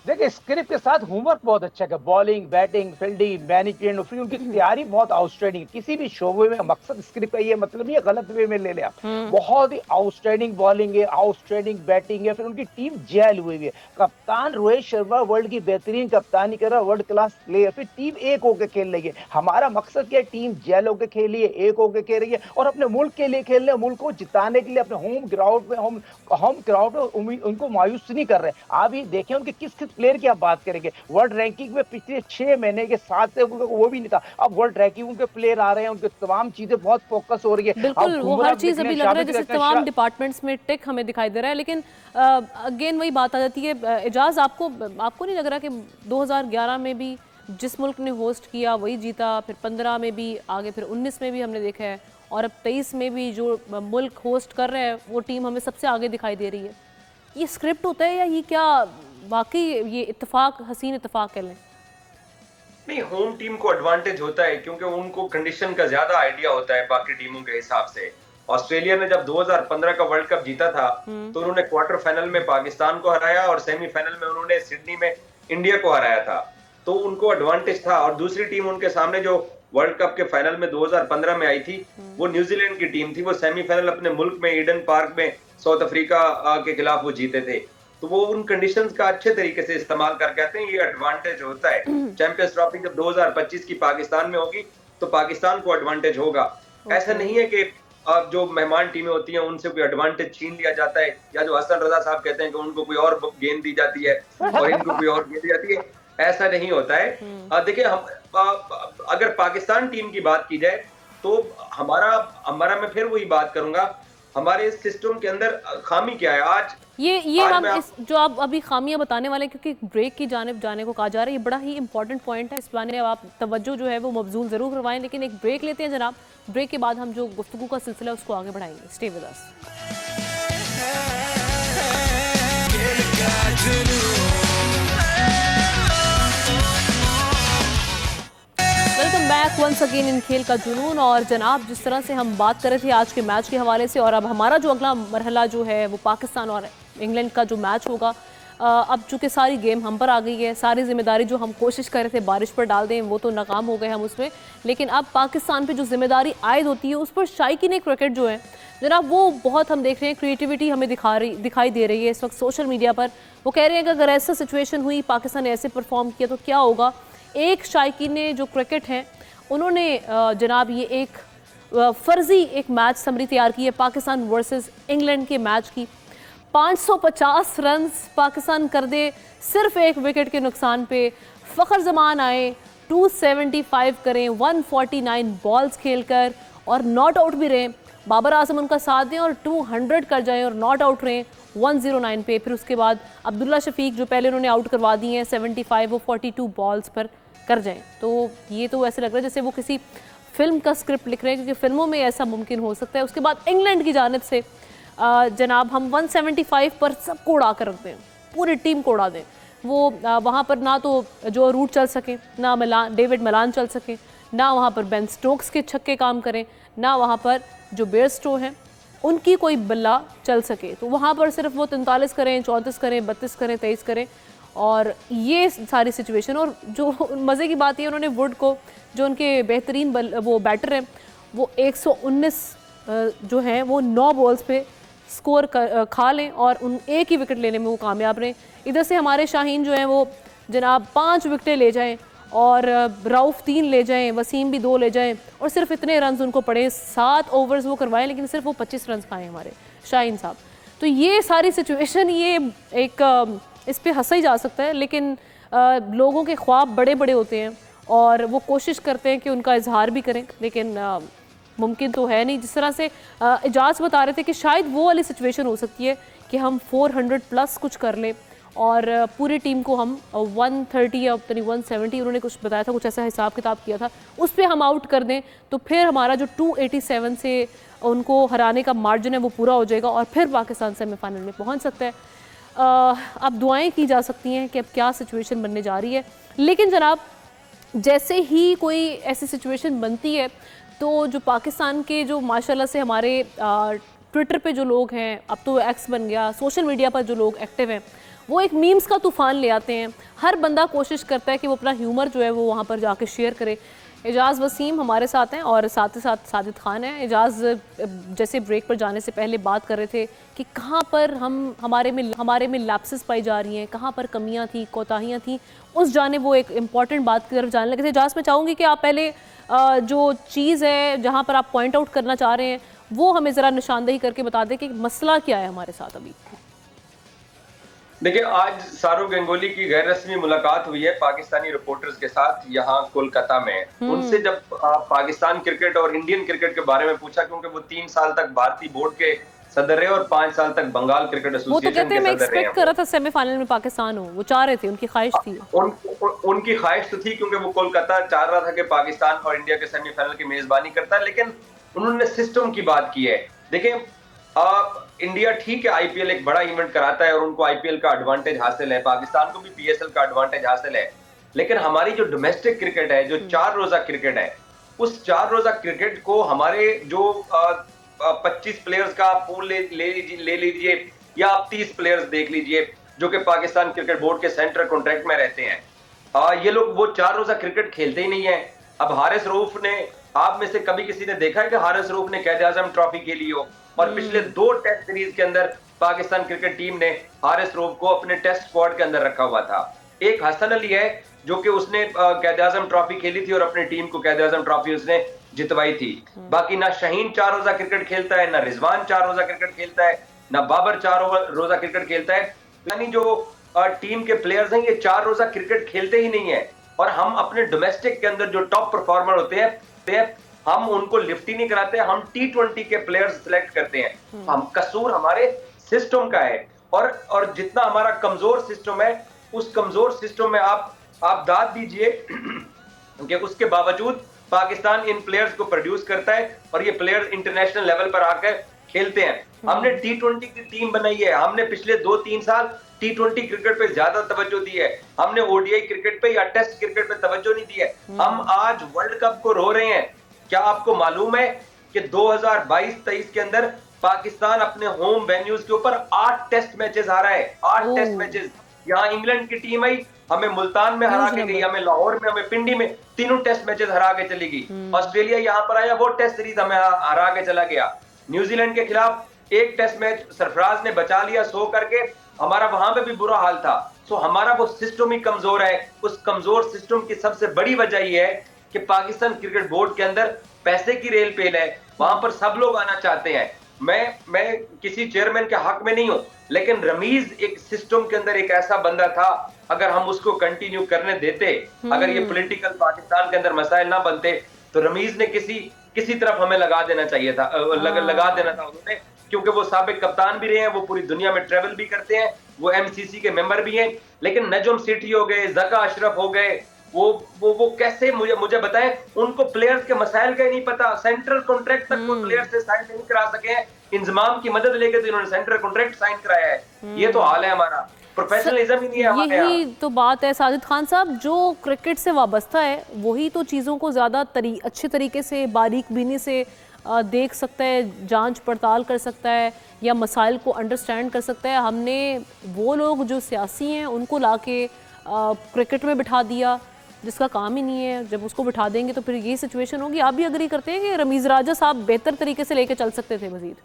देखिए स्क्रिप्ट के साथ होमवर्क बहुत अच्छा है, बॉलिंग, बैटिंग, फील्डिंग, मैनेजमेंट, फिर उनकी तैयारी बहुत आउटस्टैंडिंग। किसी भी शोबे में मकसद स्क्रिप्ट का ये मतलब ये गलत वे में ले ले आप, बहुत ही आउटस्टैंडिंग बॉलिंग है, आउटस्टैंडिंग बैटिंग है, फिर उनकी टीम जेल हुई है। कप्तान रोहित शर्मा वर्ल्ड की बेहतरीन कप्तानी कर रहा है, वर्ल्ड क्लास प्लेयर, फिर टीम एक होकर खेल रही है। हमारा मकसद क्या है? टीम जेल होकर खेल रही है, एक होकर खेल रही है और अपने मुल्क के लिए खेल रहे हैं, मुल्क को जिताने के लिए अपने होम ग्राउंड में उनको मायूस नहीं कर रहे। आप ये देखें उनके किस प्लेयर की आप बात करेंगे, वर्ल्ड रैंकिंग में पिछले 6 महीने के 7 से वो भी नहीं था, अब वर्ल्ड रैंकिंग के प्लेयर आ रहे हैं, उनके तमाम चीजें बहुत फोकस हो रही है। बिल्कुल, वो हर चीज अभी लग रहा है जैसे तमाम डिपार्टमेंट्स में टिक हमें दिखाई दे रहा है। लेकिन अगेन वही बात आ जाती है, एजाज आपको नहीं लग रहा कि 2011 में भी जिस मुल्क ने होस्ट किया वही जीता, फिर 15 में भी आगे, फिर 19 में भी हमने देखा है, और अब 23 में भी जो मुल्क होस्ट कर रहे हैं वो टीम हमें सबसे आगे दिखाई दे रही है? ये स्क्रिप्ट होता है या ये क्या वाकई ये इत्तेफाक, हसीन इत्तेफाक कह लें? नहीं, होम टीम को एडवांटेज होता है क्योंकि उनको कंडीशन का ज्यादा आइडिया होता है बाकी टीमों के हिसाब से। ऑस्ट्रेलिया ने जब 2015 का वर्ल्ड कप जीता था तो उन्होंने क्वार्टर फाइनल में पाकिस्तान को हराया और सेमीफाइनल में उन्होंने सिडनी में इंडिया को हराया था, तो उनको एडवांटेज था। और दूसरी टीम उनके सामने जो वर्ल्ड कप के फाइनल में 2015 में आई थी वो न्यूजीलैंड की टीम थी। वो सेमीफाइनल अपने मुल्क में ईडन पार्क में साउथ अफ्रीका के खिलाफ वो जीते थे, तो वो उन कंडीशंस का अच्छे तरीके से इस्तेमाल करके आते हैं, ये एडवांटेज होता है। चैंपियंस ट्रॉफी जब 2025 की पाकिस्तान में होगी तो पाकिस्तान को एडवांटेज होगा। ऐसा नहीं है कि जो मेहमान टीमें होती हैं उनसे कोई एडवांटेज छीन लिया जाता है, या जो हसन रजा साहब कहते हैं कि उनको कोई और गेंद दी जाती है और इनको कोई और गेंद दी जाती है, ऐसा नहीं होता है। देखिए, हम अगर पाकिस्तान टीम की बात की जाए तो हमारा मैं फिर वही बात करूंगा, हमारे सिस्टम के अंदर खामी क्या है आज ये हम जो आप अभी खामियां बताने वाले, क्योंकि ब्रेक की जानिब जाने को कहा जा रहा है, ये बड़ा ही इंपॉर्टेंट पॉइंट है, इस बारे में आप तवज्जो जो है वो मबजूल जरूर करवाएं। लेकिन एक ब्रेक लेते हैं जनाब, ब्रेक के बाद हम जो गुफ्तगू का सिलसिला है उसको आगे बढ़ाएंगे। Stay with us. Welcome back once again in खेल का जुनून। और जनाब, जिस तरह से हम बात कर रहे थे आज के मैच के हवाले से, और अब हमारा जो अगला मरहला जो है वो पाकिस्तान और इंग्लैंड का जो मैच होगा, अब चूँकि सारी गेम हम पर आ गई है, सारी जिम्मेदारी जो हम कोशिश कर रहे थे बारिश पर डाल दें वो तो नाकाम हो गए हम उसमें, लेकिन अब पाकिस्तान पे जो जिम्मेदारी आयद होती है उस पर शायकीन क्रिकेट जो है जनाब वो बहुत हम देख रहे हैं क्रिएटिविटी हमें दिखाई दे रही है इस वक्त सोशल मीडिया पर। वो कह रहे हैं कि अगर ऐसा सिचुएशन हुई, पाकिस्तान ने ऐसे परफॉर्म किया तो क्या होगा। एक शायकीन ने जो क्रिकेट हैं उन्होंने जनाब ये एक फ़र्ज़ी एक मैच समरी तैयार की है पाकिस्तान वर्सेस इंग्लैंड के मैच की। 550 रन पाकिस्तान कर दे सिर्फ एक विकेट के नुकसान पे। फ़खर जमान आए 275 करें 149 बॉल्स खेलकर और नॉट आउट भी रहे। बाबर आजम उनका साथ दें और 200 कर जाएं और नॉट आउट रहें 109 पे। फिर उसके बाद अब्दुल्ला शफीक जो पहले उन्होंने आउट करवा दिए हैं 75, वो 42 बॉल्स पर कर जाएं। तो ये तो ऐसे लग रहा है जैसे वो किसी फिल्म का स्क्रिप्ट लिख रहे हैं, क्योंकि फिल्मों में ऐसा मुमकिन हो सकता है। उसके बाद इंग्लैंड की जानिब से जनाब हम 175 पर सबको उड़ा कर रख दें, पूरी टीम को उड़ा दें। वो वहाँ पर ना तो जो रूट चल सके, ना डेविड मलान चल सके, ना वहाँ पर बेन स्टोक्स के छक्के काम करें, ना वहाँ पर जो बेयरस्टो हैं उनकी कोई बल्ला चल सके। तो वहाँ पर सिर्फ वो 43 करें, 34 करें, 32 करें, 23 करें, और ये सारी सिचुएशन। और जो मज़े की बात है, उन्होंने वुड को, जो उनके बेहतरीन वो बैटर हैं, वो 119 जो हैं वो 9 बॉल्स पे स्कोर खा लें और उन एक ही विकेट लेने में वो कामयाब रहें। इधर से हमारे शाहीन जो हैं वो जनाब 5 विकेटें ले जाएं और राउफ 3 ले जाएं, वसीम भी 2 ले जाएं और सिर्फ इतने रन उनको पड़े। 7 ओवर्स वो करवाएं लेकिन सिर्फ वो 25 रन खाएँ हमारे शाहीन साहब। तो ये सारी सिचुएशन, ये एक इस पे हंसा ही जा सकता है, लेकिन लोगों के ख्वाब बड़े बड़े होते हैं और वो कोशिश करते हैं कि उनका इजहार भी करें, लेकिन मुमकिन तो है नहीं। जिस तरह से एजाज बता रहे थे कि शायद वो वाली सिचुएशन हो सकती है कि हम 400 प्लस कुछ कर लें और पूरी टीम को हम 130 या पता नहीं 170, उन्होंने कुछ बताया था, कुछ ऐसा हिसाब किताब किया था, उस पर हम आउट कर दें तो फिर हमारा जो 287 से उनको हराने का मार्जिन है वो पूरा हो जाएगा और फिर पाकिस्तान सेमीफाइनल में पहुँच सकता है। अब दुआएं की जा सकती हैं कि अब क्या सिचुएशन बनने जा रही है। लेकिन जनाब जैसे ही कोई ऐसी सिचुएशन बनती है तो जो पाकिस्तान के जो माशाल्लाह से हमारे ट्विटर पे जो लोग हैं, अब तो एक्स बन गया, सोशल मीडिया पर जो लोग एक्टिव हैं, वो एक मीम्स का तूफ़ान ले आते हैं। हर बंदा कोशिश करता है कि वो अपना ह्यूमर जो है वो वहाँ पर जाके शेयर करे। एजाज़ वसीम हमारे साथ हैं और साथ ही साथ साजिद खान हैं। एजाज़ जैसे ब्रेक पर जाने से पहले बात कर रहे थे कि कहाँ पर हमारे में लैप्सेस पाई जा रही हैं, कहाँ पर कमियाँ थी, कोताहियाँ थी, उस जाने वो एक इम्पॉर्टेंट बात की तरफ जाने लगे थे। एजाज़ मैं चाहूँगी कि आप पहले जो चीज़ है जहाँ पर आप पॉइंट आउट करना चाह रहे हैं वो हमें ज़रा निशानदेही करके बता दें कि मसला क्या है हमारे साथ अभी। देखिए, आज सौरव गंगोली की गैर रस्मी मुलाकात हुई है पाकिस्तानी रिपोर्टर्स के साथ यहाँ कोलकाता में। उनसे जब पाकिस्तान क्रिकेट और इंडियन क्रिकेट के बारे में पूछा, क्योंकि वो 3 साल तक भारतीय बोर्ड के सदर रहे और 5 साल तक बंगाल क्रिकेट एसोसिएशन के सदर रहे। मैं एक्सपेक्ट कर रहा था सेमीफाइनल में पाकिस्तान हो, वो चाह रहे थे, उनकी ख्वाहिश थी। उनकी ख्वाहिश तो थी क्योंकि वो कोलकाता चाह रहा था कि पाकिस्तान और इंडिया के सेमीफाइनल की मेजबानी करता है, लेकिन उन्होंने सिस्टम की बात की है। देखिए, इंडिया ठीक है, आईपीएल एक बड़ा इवेंट कराता है और उनको आईपीएल का एडवांटेज हासिल है, पाकिस्तान को भी पीएसएल का एडवांटेज हासिल है, लेकिन हमारी जो डोमेस्टिक क्रिकेट है, जो 4 रोजा क्रिकेट है, उस 4 रोजा क्रिकेट को हमारे जो 25 प्लेयर्स का पूल ले लीजिए या आप 30 प्लेयर्स देख लीजिए जो कि पाकिस्तान क्रिकेट बोर्ड के सेंट्रल कॉन्ट्रैक्ट में रहते हैं, ये लोग वो 4 रोजा क्रिकेट खेलते ही नहीं है। अब हारिस रऊफ ने, आप में से कभी किसी ने देखा है कि हारिस रऊफ ने कैद आजम ट्रॉफी खेली हो? और पिछले 2 टेस्ट सीरीज के अंदर पाकिस्तान क्रिकेट टीम ने हारिस रऊफ को अपने टेस्ट स्क्वाड के अंदर रखा हुआ था। एक हसन अली है जो कि उसने कैद आजम ट्रॉफी खेली थी और अपनी टीम को कैद आजम ट्रॉफी उसने जितवाई थी। बाकी ना शाहीन 4 रोजा क्रिकेट खेलता है, ना रिजवान 4 रोजा क्रिकेट खेलता है, ना बाबर 4 रोजा क्रिकेट खेलता है। यानी जो टीम के प्लेयर्स हैं ये 4 रोजा क्रिकेट खेलते ही नहीं है। और हम अपने डोमेस्टिक के अंदर जो टॉप परफॉर्मर होते हैं हम उनको लिफ्ट ही नहीं कराते, हम T20 के प्लेयर्स सिलेक्ट करते हैं। हम कसूर हमारे सिस्टम का है और जितना हमारा कमजोर सिस्टम है, उस कमजोर सिस्टम में आप दाद दीजिए कि उसके बावजूद पाकिस्तान इन प्लेयर्स को प्रोड्यूस करता है और ये प्लेयर्स इंटरनेशनल लेवल पर आकर खेलते हैं। हमने T20 की टीम बनाई है, हमने पिछले 2-3 साल T20 क्रिकेट पे ज्यादा तवज्जो दी है, हमने ओडीआई क्रिकेट पे या टेस्ट क्रिकेट पे तवज्जो नहीं दी है। हम आज वर्ल्ड कप को रो रहे हैं। क्या आपको मालूम है कि 2022-23 के अंदर पाकिस्तान अपने होम वेन्यूज के ऊपर 8 टेस्ट मैचेस हारा है, 8 टेस्ट मैचेस। यहाँ इंग्लैंड की टीम आई, हमें मुल्तान में हरा के गई, हमें लाहौर में, हमें पिंडी में, तीनों टेस्ट मैचेस हरा के चली गई। ऑस्ट्रेलिया यहाँ पर आया, वो टेस्ट सीरीज हमें हरा के चला गया। न्यूजीलैंड के खिलाफ एक टेस्ट मैच सरफराज ने बचा लिया 100 करके, हमारा वहां पे भी बुरा हाल था। सो हमारा वो सिस्टम ही कमजोर है। उस कमजोर सिस्टम की सबसे बड़ी वजह यह है कि पाकिस्तान क्रिकेट बोर्ड के अंदर पैसे की रेल पेल है, वहां पर सब लोग आना चाहते हैं, मैं किसी चेयरमैन के हक में नहीं हूं, लेकिन रमीज एक सिस्टम के अंदर एक ऐसा बंदा था, अगर हम उसको कंटिन्यू करने देते, अगर ये पॉलिटिकल पाकिस्तान के अंदर मसाइल ना बनते, तो रमीज ने किसी तरफ हमें लगा देना चाहिए था, लगा देना था उन्होंने, क्योंकि वो साबिक कप्तान भी रहे हैं, वो पूरी दुनिया में ट्रेवल भी करते हैं, वो एमसीसी के मेंबर भी हैं। लेकिन नजम सेठी हो गए, जका अशरफ हो गए, वो कैसे, मुझे बताएं, उनको प्लेयर्स के मसाइल का ही नहीं पता, सेंट्रल कॉन्ट्रैक्ट तक वो प्लेयर्स से साइन नहीं करा सके हैं, इंजमाम की मदद लेके तो इन्होंने सेंट्रल कॉन्ट्रैक्ट साइन कराया है। ये तो हाल है हमारा, प्रोफेशनलिज्म ही नहीं है हमारे यहाँ। यही तो बात है साजिद खान साहब, जो क्रिकेट से वाबस्ता है वही तो चीज़ों को ज़्यादा अच्छे तरीके से बारीक बीनी से देख सकता है, जांच पड़ताल कर सकता है या मसाइल को अंडरस्टैंड कर सकता है। हमने वो लोग जो सियासी हैं उनको लाके क्रिकेट में बिठा दिया जिसका काम ही नहीं है। जब उसको बिठा देंगे तो फिर ये सिचुएशन होगी। आप भी अग्री करते हैं कि रमीज़ राजा साहब बेहतर तरीके से लेके चल सकते थे मजीद?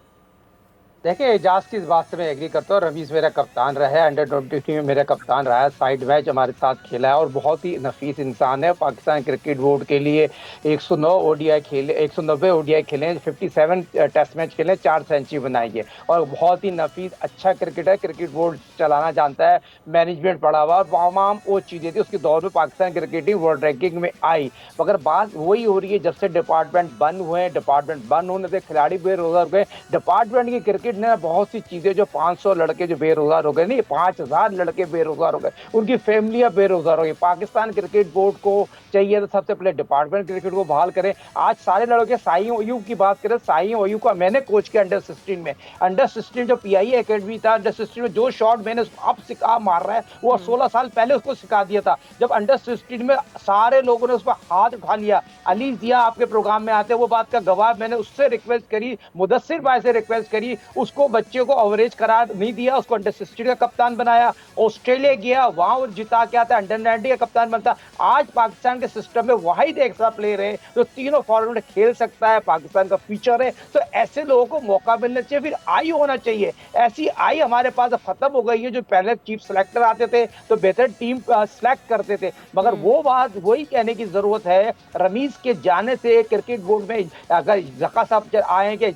देखिए, एजाज की इस बात से मैं एग्री करता हूँ। रमीज मेरा कप्तान रहा है, अंडर 23 में मेरा कप्तान रहा है, साइड मैच हमारे साथ खेला है और बहुत ही नफीस इंसान है। पाकिस्तान क्रिकेट बोर्ड के लिए 109 ओडीआई खेले, 190 ओडीआई खेले, 57 टेस्ट मैच खेले, 4 सेंचुरी बनाई है और बहुत ही नफीस अच्छा क्रिकेटर, क्रिकेट बोर्ड चलाना जानता है, मैनेजमेंट पढ़ा हुआ और तमाम वो चीज़ें थी उसके दौर में पाकिस्तान क्रिकेटिंग वर्ल्ड रैंकिंग में आई। मगर बात वही हो रही है, जब से डिपार्टमेंट बंद हुए, डिपार्टमेंट बंद होने से खिलाड़ी बेरोजगार हो गए। डिपार्टमेंट की क्रिकेट ने बहुत सी चीजें, जो 500 लड़के जो बेरोजगार हो गए, नहीं 5000 लड़के बेरोजगार हो गए, उनकी फैमिलियां बेरोजगार हो गई। पाकिस्तान क्रिकेट बोर्ड को चाहिए तो सबसे पहले डिपार्टमेंट क्रिकेट को बहाल करें। आज सारे लड़के साई ओयू की बात करें, साई ओयू का मैंने कोच किया अंडर 16 में। अंडर 16 जो पीआई एकेडमी था, अंडर 16 में जो शॉट मैंने अब सिखा मार रहा है वो 16 साल पहले उसको सिखा दिया था। जब अंडर 16 में सारे लोगों ने उस पर हाथ उठा लिया, अली जिया आपके प्रोग्राम में आते वो बात का गवाह, मैंने उससे रिक्वेस्ट करी, मुदस्सिर भाई से रिक्वेस्ट करी, उसको बच्चे को एवरेज करार नहीं दिया, उसको अंडर 16 का कप्तान बनाया, ऑस्ट्रेलिया गया, वहां वो जिता के आता, अंडर 90 का कप्तान बनता। आज पाकिस्तान के सिस्टम में वाहिद एक ऐसा प्लेयर है जो तीनों फॉर्मेट में खेल सकता है, पाकिस्तान का फ्यूचर है। तो ऐसे लोगों को मौका मिलना चाहिए, फिर आई होना चाहिए। ऐसी आई हमारे पास खत्म हो गई है। जो पहले चीफ सेलेक्टर आते थे तो बेहतर टीम सेलेक्ट करते थे, मगर वो बात वही कहने की जरूरत है। रमीज के जाने से क्रिकेट बोर्ड में अगर जका साहब आए कि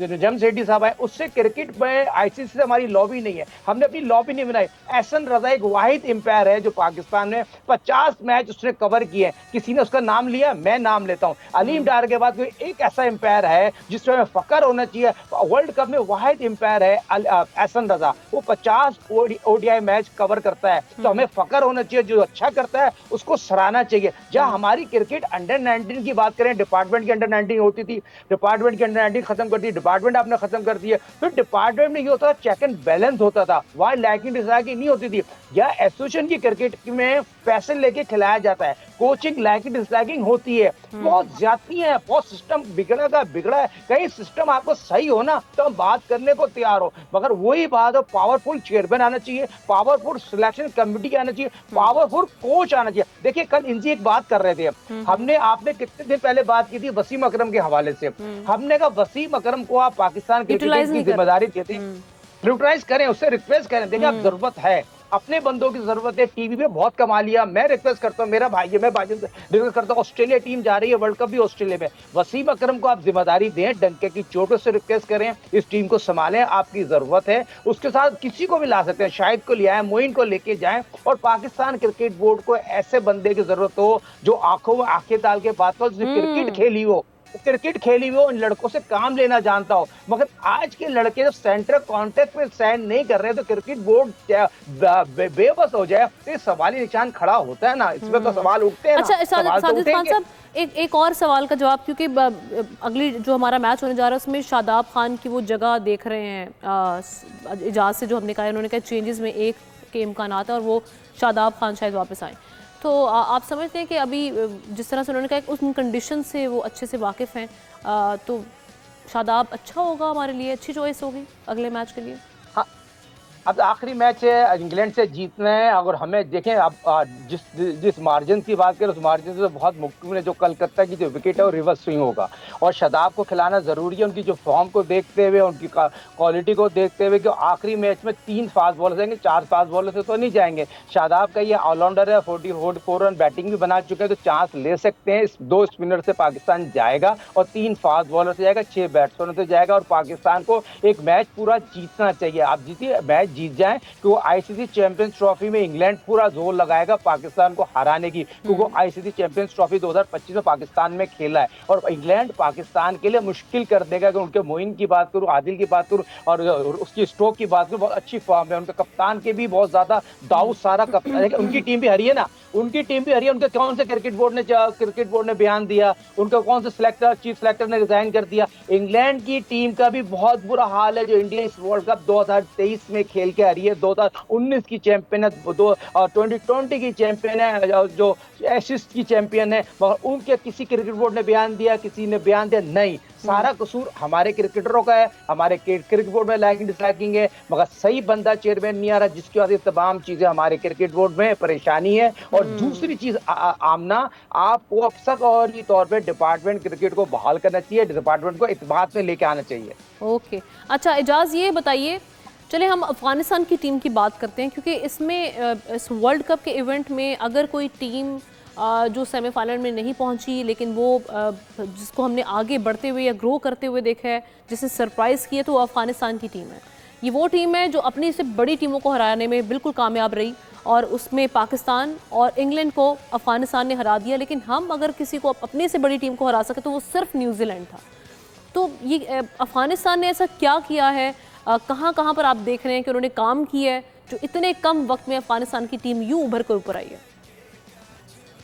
नजम सेठी साहब आए, उससे क्रिकेट में आईसीसी से हमारी लॉबी नहीं है, हमने अपनी लॉबी नहीं बनाई। एहसन रजा एक वाहिद एम्पायर है जो पाकिस्तान में 50 मैच उसने कवर किए, किसी ने उसका नाम लिया, मैं नाम लेता हूं। अलीम डार के बाद कोई एक ऐसा एम्पायर है जिसमें हमें फख्र होना चाहिए, वर्ल्ड कप में वाहिद एम्पायर है एहसन रजा, वो 50 ओडीआई मैच कवर करता है। तो हमें फख्र होना चाहिए, जो अच्छा करता है उसको सराहना चाहिए। जहां हमारी क्रिकेट अंडर 19 की बात करें, डिपार्टमेंट की अंडर 19 होती थी, डिपार्टमेंट की अंडर 19 खत्म कर दी, डिपार्टमेंट आपने खत्म कर दिया। फिर डिपार्टमेंट में ये होता था चेक एंड बैलेंस होता था, वहां लैकिंग डिसलाइकिंग नहीं होती थी। या एसोसिएशन की क्रिकेट में पैसे लेके खिलाया जाता है, कोचिंग लैकिंग डिसलाइकिंग होती है, बहुत ज्यादती है, बहुत सिस्टम बिगड़ा है। कहीं सिस्टम आपको सही हो ना तो हम बात करने को तैयार हो, मगर वही बात है, पावरफुल चेयरमैन आना चाहिए, पावरफुल सिलेक्शन कमेटी आना चाहिए, पावरफुल कोच आना चाहिए। देखिए कल इनसे एक बात कर रहे थे, आपने कितने दिन पहले बात की थी वसीम अकरम के हवाले से, हमने कहा वसीम अकरम को आप पाकिस्तान क्रिकेट की जिम्मेदारी देते, यूटिलाइज करें, उससे रिक्वेस्ट करें। देखिए आप जरूरत है, अपने बंदों की जरूरत है। टीवी पे बहुत कमा लिया, मैं रिक्वेस्ट करता हूँ, मेरा भाई है, मैं भाई रिक्वेस्ट करता हूँ, ऑस्ट्रेलिया टीम जा रही है, वर्ल्ड कप भी ऑस्ट्रेलिया में, वसीम अकरम को आप जिम्मेदारी दें, डंके की चोटों से रिक्वेस्ट करें, इस टीम को संभालें, आपकी जरूरत है। उसके साथ किसी को भी ला सकते हैं, शाहिद को ले आए, मोइन को लेके जाएं, और पाकिस्तान क्रिकेट बोर्ड को ऐसे बंदे की जरूरत हो जो आंखों में आंखें डाल के बात हो, क्रिकेट खेली हो, उन लड़कों से काम लेना जानता हो। मगर आज के लड़के जब सेंटर कॉन्टेक्ट पे साइन नहीं कर रहे तो क्रिकेट बोर्ड बेबस हो जाए, तो सवाली निशान खड़ा होता है ना, इसमें तो सवाल उठते हैं। अच्छा साजिद खान साहब, एक और सवाल का जवाब, क्योंकि अगली जो हमारा मैच होने जा रहा है उसमें शादाब खान की वो जगह देख रहे हैं, इजाज़ से जो हमने कहा, उन्होंने कहा चेंजेस में एक के इम्कान है और वो शादाब खान शायद वापस आए। तो आप समझते हैं कि अभी जिस तरह से उन्होंने कहा उस कंडीशन से वो अच्छे से वाकिफ़ हैं, तो शादाब अच्छा होगा हमारे लिए, अच्छी चॉइस होगी अगले मैच के लिए? अब आखिरी मैच है, इंग्लैंड से जीतना है। अगर हमें देखें अब जिस जिस मार्जिन की बात करें उस मार्जिन से तो बहुत मुमकिन है जो कलकत्ता की जो विकेट है वो रिवर्स स्विंग होगा, और शादाब को खिलाना जरूरी है उनकी जो फॉर्म को देखते हुए, उनकी क्वालिटी को देखते हुए कि आखिरी मैच में 3 फास्ट बॉलर जाएंगे, 4 फास्ट बॉलर से तो नहीं जाएंगे। शादाब का ये ऑलराउंडर है, 44 रन बैटिंग भी बना चुके हैं, तो चांस ले सकते हैं। इस 2 स्पिनर से पाकिस्तान जाएगा और 3 फास्ट बॉलर से जाएगा, 6 बैट्समैनों से जाएगा, और पाकिस्तान को एक मैच पूरा जीतना चाहिए। आप जीतिए, मैच जीत जाए कि वो आईसीसी चैंपियंस ट्रॉफी में इंग्लैंड पूरा जोर लगाएगा पाकिस्तान को हराने की, क्योंकि वो आईसीसी चैंपियंस ट्रॉफी 2025 में पाकिस्तान में खेला है, और इंग्लैंड पाकिस्तान के लिए मुश्किल कर देगा। कि उनके मोइन की बात करूं, आदिल की बात करूं और उसकी स्टोक की बात करूं, बहुत अच्छी फॉर्म है। उनके कप्तान के भी बहुत ज्यादा दाऊद सारा कप्तान, उनकी टीम भी हरी है ना, उनकी टीम भी हरी है। उनके कौन से क्रिकेट बोर्ड ने बयान दिया, उनका कौन से चीफ सेलेक्टर ने रिजाइन कर दिया। इंग्लैंड की टीम का भी बहुत बुरा हाल है, जो इंडिया इस वर्ल्ड कप 2023 में खेल के हरी है, 2019 की चैंपियन है, 2020 की चैंपियन है, जो एशिस की चैंपियन है, मगर उनके किसी क्रिकेट बोर्ड ने बयान दिया, किसी ने बयान दिया नहीं। सारा कसूर हमारे क्रिकेटरों का है, हमारे क्रिकेट बोर्ड में लाइकिंग डिसलाइकिंग है, मगर सही बंदा चेयरमैन नहीं आ रहा, जिसकी वजह से तमाम चीजें हमारे क्रिकेट बोर्ड में परेशानी है। और दूसरी चीज आमना, आपको फौरी तौर पे डिपार्टमेंट क्रिकेट को बहाल करना चाहिए, डिपार्टमेंट को इत्मीनान में लेके आना चाहिए। ओके, अच्छा एजाज ये बताइए, चले हम अफगानिस्तान की टीम की बात करते हैं, क्योंकि इसमें इस वर्ल्ड कप के इवेंट में अगर कोई टीम जो सेमीफाइनल में नहीं पहुंची, लेकिन वो जिसको हमने आगे बढ़ते हुए या ग्रो करते हुए देखा है, जिसे सरप्राइज़ किया, तो वो अफगानिस्तान की टीम है। ये वो टीम है जो अपनी से बड़ी टीमों को हराने में बिल्कुल कामयाब रही, और उसमें पाकिस्तान और इंग्लैंड को अफगानिस्तान ने हरा दिया। लेकिन हम अगर किसी को अपने से बड़ी टीम को हरा सके तो वो सिर्फ न्यूजीलैंड था। तो ये अफगानिस्तान ने ऐसा क्या किया है, कहाँ कहाँ पर आप देख रहे हैं कि उन्होंने काम किया है, जो इतने कम वक्त में अफगानिस्तान की टीम यूं उभर कर ऊपर आई है?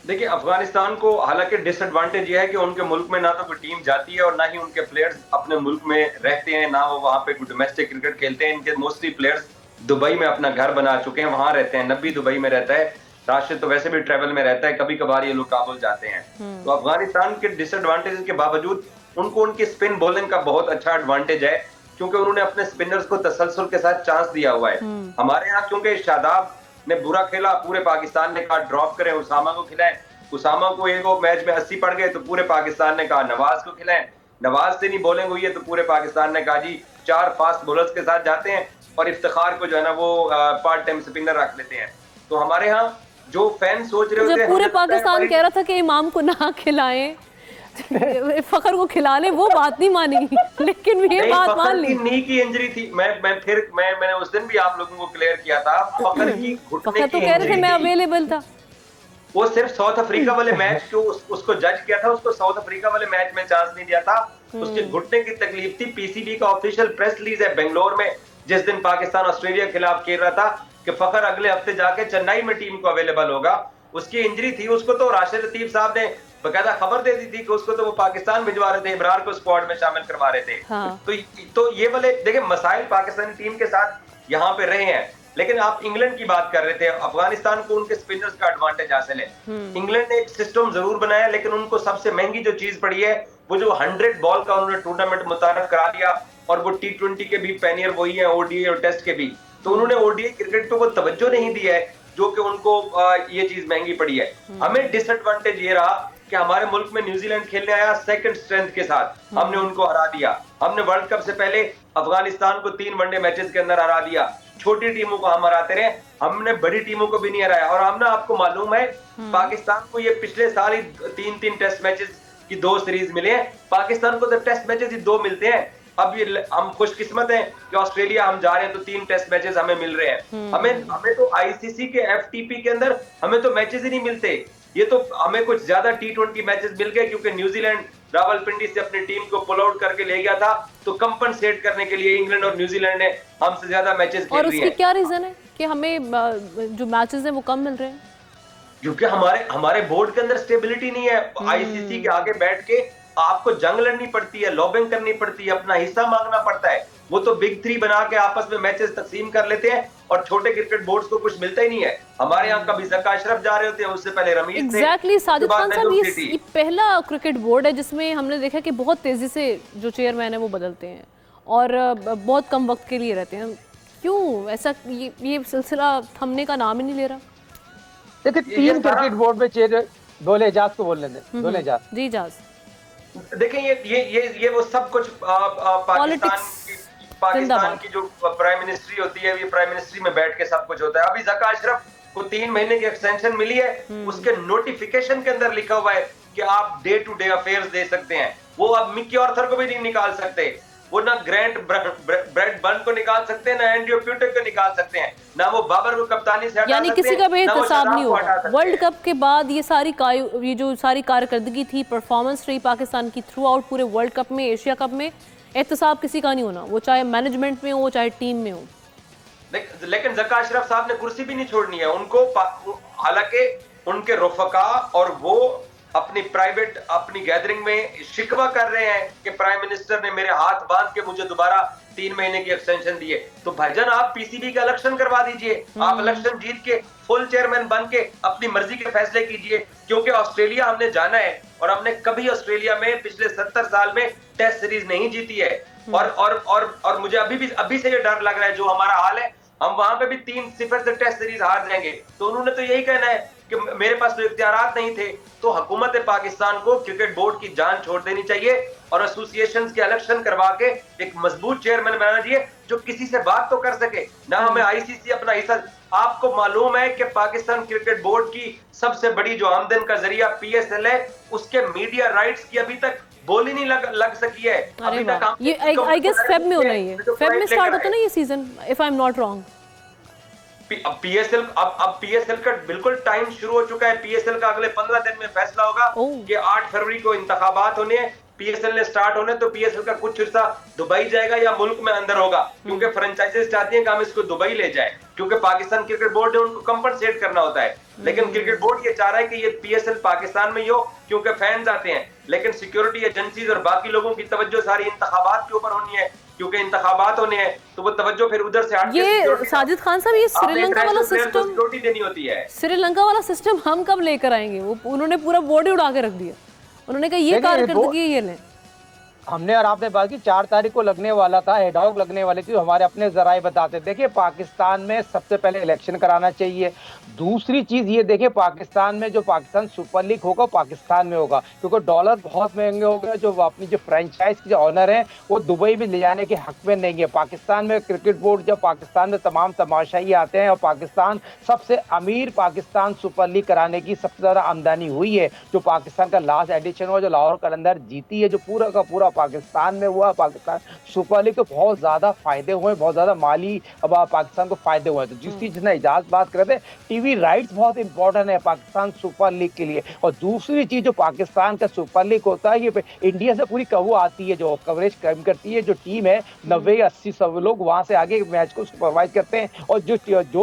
देखिए, अफगानिस्तान को हालांकि डिसएडवांटेज ये है कि उनके मुल्क में ना तो कोई टीम जाती है और ना ही उनके प्लेयर्स अपने मुल्क में रहते हैं, ना वो वहाँ पे डोमेस्टिक क्रिकेट खेलते हैं। इनके मोस्टली प्लेयर्स दुबई में अपना घर बना चुके हैं, वहां रहते हैं। नबी दुबई में रहता है, राशिद तो वैसे भी ट्रेवल में रहता है, कभी कभार ये लोग काबुल जाते हैं। तो अफगानिस्तान के डिसएडवांटेज के बावजूद उनको उनकी स्पिन बॉलिंग का बहुत अच्छा एडवांटेज है, क्योंकि उन्होंने अपने स्पिनर्स को तसलसल के साथ चांस दिया हुआ है। हमारे यहाँ क्योंकि शादाब ने बुरा खेला, पूरे पाकिस्तान ने कहा ड्रॉप करें, उसामा को खिलाएं। उसामा को एक मैच में 80 पड़ गए तो पूरे पाकिस्तान ने कहा नवाज को खिलाएं। नवाज से नहीं बॉलिंग हुई है तो पूरे पाकिस्तान ने कहा जी 4 फास्ट बॉलर्स के साथ जाते हैं और इफ्तिखार को जो है ना वो पार्ट टाइम स्पिनर रख लेते हैं। तो हमारे यहाँ जो फैन सोच रहे होते हैं, पूरे पाकिस्तान कह रहा था कि इमाम को ना खिलाएं, फखर को खिला ले, वो बात नहीं मानी, लेकिन ये बात मान ली। नी की इंजरी थी, मैंने उस दिन भी आप लोगों को क्लियर किया था, फखर की घुटने की तो कह रहे थे मैं अवेलेबल था। वो सिर्फ साउथ अफ्रीका वाले मैच को उसको जज किया था, उसको साउथ अफ्रीका वाले मैच में चांस नहीं दिया था। उसके घुटने की तकलीफ थी। पीसीबी का ऑफिशियल प्रेस रिलीज है बेंगलोर में, जिस दिन पाकिस्तान ऑस्ट्रेलिया के खिलाफ खेल रहा था, कि फखर अगले हफ्ते जाके चेन्नई में टीम को अवेलेबल होगा। उसकी इंजरी थी, उसको तो राशिद लतीफ साहब ने बकायदा खबर दे दी थी कि उसको तो वो पाकिस्तान भिजवा रहे थे, इब्रार को स्क्वाड में शामिल करवा रहे थे। हाँ। तो ये वाले देखिए मसाइल पाकिस्तानी टीम के साथ यहाँ पे रहे हैं। लेकिन आप इंग्लैंड की बात कर रहे थे, अफगानिस्तान को उनके स्पिनर्स का एडवांटेज हासिल है। इंग्लैंड ने एक सिस्टम जरूर बनाया, लेकिन उनको सबसे महंगी जो चीज पड़ी है वो जो 100 बॉल का उन्होंने टूर्नामेंट मुतारफ करा दिया, और वो T20 के भी पैनियर वही है, ओडीआई और टेस्ट के भी। तो उन्होंने ओडीआई क्रिकेट पे वो तवज्जो नहीं दी है जो कि उनको ये चीज महंगी पड़ी है। हमें डिसएडवांटेज ये रहा कि हमारे मुल्क में न्यूजीलैंड खेलने आया सेकंड स्ट्रेंथ के साथ, हमने उनको हरा दिया। हमने वर्ल्ड कप से पहले अफगानिस्तान को 3 वनडे मैचेस के अंदर हरा दिया। छोटी टीमों को हम हराते रहे, हमने बड़ी टीमों को भी नहीं हराया। और हमने आपको मालूम है पाकिस्तान को ये पिछले साल ही 3 टेस्ट मैचेस की 2 सीरीज मिले हैं। पाकिस्तान को तो टेस्ट मैचेस ही 2 मिलते हैं। अब ये हम खुशकिस्मत हैं कि ऑस्ट्रेलिया हम जा रहे हैं तो 3 टेस्ट मैचेस हमें मिल रहे हैं। हमें तो आईसीसी के FTP के अंदर हमें तो मैचेस ही नहीं मिलते। ये तो हमें कुछ ज्यादा T20 मैचेस मिल गए, क्योंकि न्यूजीलैंड रावलपिंडी से अपनी टीम को पुल आउट करके ले गया था, तो कंपनसेट करने के लिए इंग्लैंड और न्यूजीलैंड ने हमसे ज्यादा मैचेस खेल रही है। और उसकी क्या रीजन है कि हमें जो मैचेस हैं वो कम मिल रहे हैं? क्योंकि हमारे बोर्ड के अंदर स्टेबिलिटी नहीं है। आईसीसी के आगे बैठ के आपको जंग लड़नी पड़ती है, लॉबिंग करनी पड़ती है, अपना हिस्सा मांगना पड़ता है। वो तो बिग 3 बना के आपस में मैचेस तकसीम कर लेते हैं, और छोटे क्रिकेट बोर्ड्स को कुछ मिलता ही नहीं है। हमारे यहाँ कभी ज़का अशरफ जा रहे होते हैं, उससे पहले रमीज एग्जैक्टली साजिद खान साहब, ये पहला क्रिकेट बोर्ड है जिसमें हमने देखा कि बहुत तेजी से जो चेयरमैन है वो बदलते हैं और बहुत कम वक्त के लिए रहते हैं। क्यों ऐसा ये सिलसिला थमने का नाम ही नहीं ले रहा? देखिए 3 क्रिकेट बोर्ड में चेयर बोले इजाज को बोल लेते बोले इजाज जी इजाज। देखें ये वो सब कुछ पाकिस्तान की जो प्राइम मिनिस्ट्री होती है, ये प्राइम मिनिस्ट्री में बैठ के सब कुछ होता है। अभी ज़का अशरफ को 3 महीने की एक्सटेंशन मिली है, उसके नोटिफिकेशन के अंदर लिखा हुआ है कि आप डे टू डे अफेयर्स दे सकते हैं। वो अब मिकी ऑर्थर को भी नहीं निकाल सकते, वो ना ग्रैंट ब्रेड बर्न को निकाल सकते हैं, ना एंड्रयू प्यूटेक को निकाल सकते हैं, ना वो बाबर को कप्तानी से हटा सकते हैं, यानी किसी का भी एहतसाब नहीं होगा। वर्ल्ड कप के बाद ये जो सारी कारकर्दगी थी, परफॉर्मेंस रही पाकिस्तान की थ्रू आउट पूरे वर्ल्ड कप में, एशिया कप में, एहतसाब किसी का नहीं होना, वो चाहे मैनेजमेंट में हो चाहे टीम में हो। लेकिन ज़का अशरफ साहब ने कुर्सी भी नहीं छोड़नी है उनको, हालांकि उनके रुफका और वो अपनी प्राइवेट अपनी गैदरिंग में शिकवा कर रहे हैं कि प्राइम मिनिस्टर ने मेरे हाथ बांध के मुझे दोबारा 3 महीने की एक्सटेंशन दी है। तो भाईजान आप पीसीबी का इलेक्शन करवा दीजिए, आप इलेक्शन जीत के फुल चेयरमैन बन के अपनी मर्जी के फैसले कीजिए, क्योंकि ऑस्ट्रेलिया हमने जाना है और हमने कभी ऑस्ट्रेलिया में पिछले 70 साल में टेस्ट सीरीज नहीं जीती है। और मुझे अभी से ये डर लग रहा है, जो हमारा हाल है हम वहां पे भी 3-0 से टेस्ट सीरीज हार जाएंगे। तो उन्होंने तो यही कहना है कि मेरे पास तो इख्तियारात नहीं थे। तो हुकूमत पाकिस्तान को क्रिकेट बोर्ड की जान छोड़ देनी चाहिए और एसोसिएशंस के इलेक्शन करवा के एक मजबूत चेयरमैन बनाना चाहिए जो किसी से बात तो कर सके ना। हमें आईसीसी अपना हिस्सा, आपको मालूम है कि पाकिस्तान क्रिकेट बोर्ड की सबसे बड़ी जो आमदन का जरिया पीएसएल है, उसके मीडिया राइट्स की अभी तक बोली नहीं लग सकी है। अभी तक ये आई गेस फेब में होना ही है, फेब में स्टार्ट होता है ना ये season, if I am not wrong. PSL अब पीएसएल का बिल्कुल टाइम शुरू हो चुका है। पीएसएल का अगले 15 दिन में फैसला होगा कि 8 फरवरी को इंतखाबात होने हैं, पीएसएल ने स्टार्ट होने, तो पीएसएल का कुछ हिस्सा दुबई जाएगा या मुल्क में अंदर होगा, क्योंकि फ्रेंचाइजीज चाहती हैं कि हम इसको दुबई ले जाए, क्योंकि पाकिस्तान क्रिकेट बोर्ड ने उनको कंपनसेट करना होता है। लेकिन क्रिकेट बोर्ड ये चाह रहा है कि ये पीएसएल पाकिस्तान में ही हो, क्योंकि फैंस आते हैं। लेकिन सिक्योरिटी एजेंसीज और बाकी लोगों की तवज्जो सारी इंतखाबात के ऊपर होनी है, क्योंकि इंतखाबात होने हैं तो वो तवज्जो फिर उधर से हट के ये साजिद खान साहब, ये श्रीलंका वाला सिस्टम, सिक्योरिटी देनी होती है। श्रीलंका वाला सिस्टम हम कब लेकर आएंगे? वो उन्होंने पूरा बोर्ड ही उड़ा के रख दिया। उन्होंने कहा ये कारकर्दगी ये लें। हमने और आपने बात की 4 तारीख को लगने वाला था, एडॉक लगने वाली थी, हमारे अपने जराए बताते। देखिए पाकिस्तान में सबसे पहले इलेक्शन कराना चाहिए। दूसरी चीज ये देखिए, पाकिस्तान में जो पाकिस्तान सुपर लीग होगा पाकिस्तान में होगा, क्योंकि डॉलर बहुत महंगे हो गए। जो अपनी जो फ्रेंचाइज के जो ऑनर हैं वो दुबई में ले जाने के हक में नहीं है। पाकिस्तान में क्रिकेट बोर्ड, जब पाकिस्तान में तमाम तमाशाई आते हैं और पाकिस्तान सबसे अमीर पाकिस्तान सुपर लीग कराने की सबसे ज्यादा आमदनी हुई है। जो पाकिस्तान का लास्ट एडिशन हुआ, जो लाहौर कलंदर जीती है, जो पूरा का पूरा पाकिस्तान में हुआ, पाकिस्तान सुपर लीग, तो बहुत ज्यादा फायदे हुए, बहुत ज्यादा माली अब पाकिस्तान को फायदे हुए। तो जिस चीज ने इजाज बात कर रहे थे, टीवी राइट्स बहुत इंपॉर्टेंट है पाकिस्तान सुपर लीग के लिए। और दूसरी चीज, जो पाकिस्तान का सुपर लीग होता है, ये इंडिया से पूरी कवू आती है, जो कवरेज कम करती है, जो टीम है 90-80 सब लोग वहां से आगे मैच को सुपरवाइज करते हैं। और जो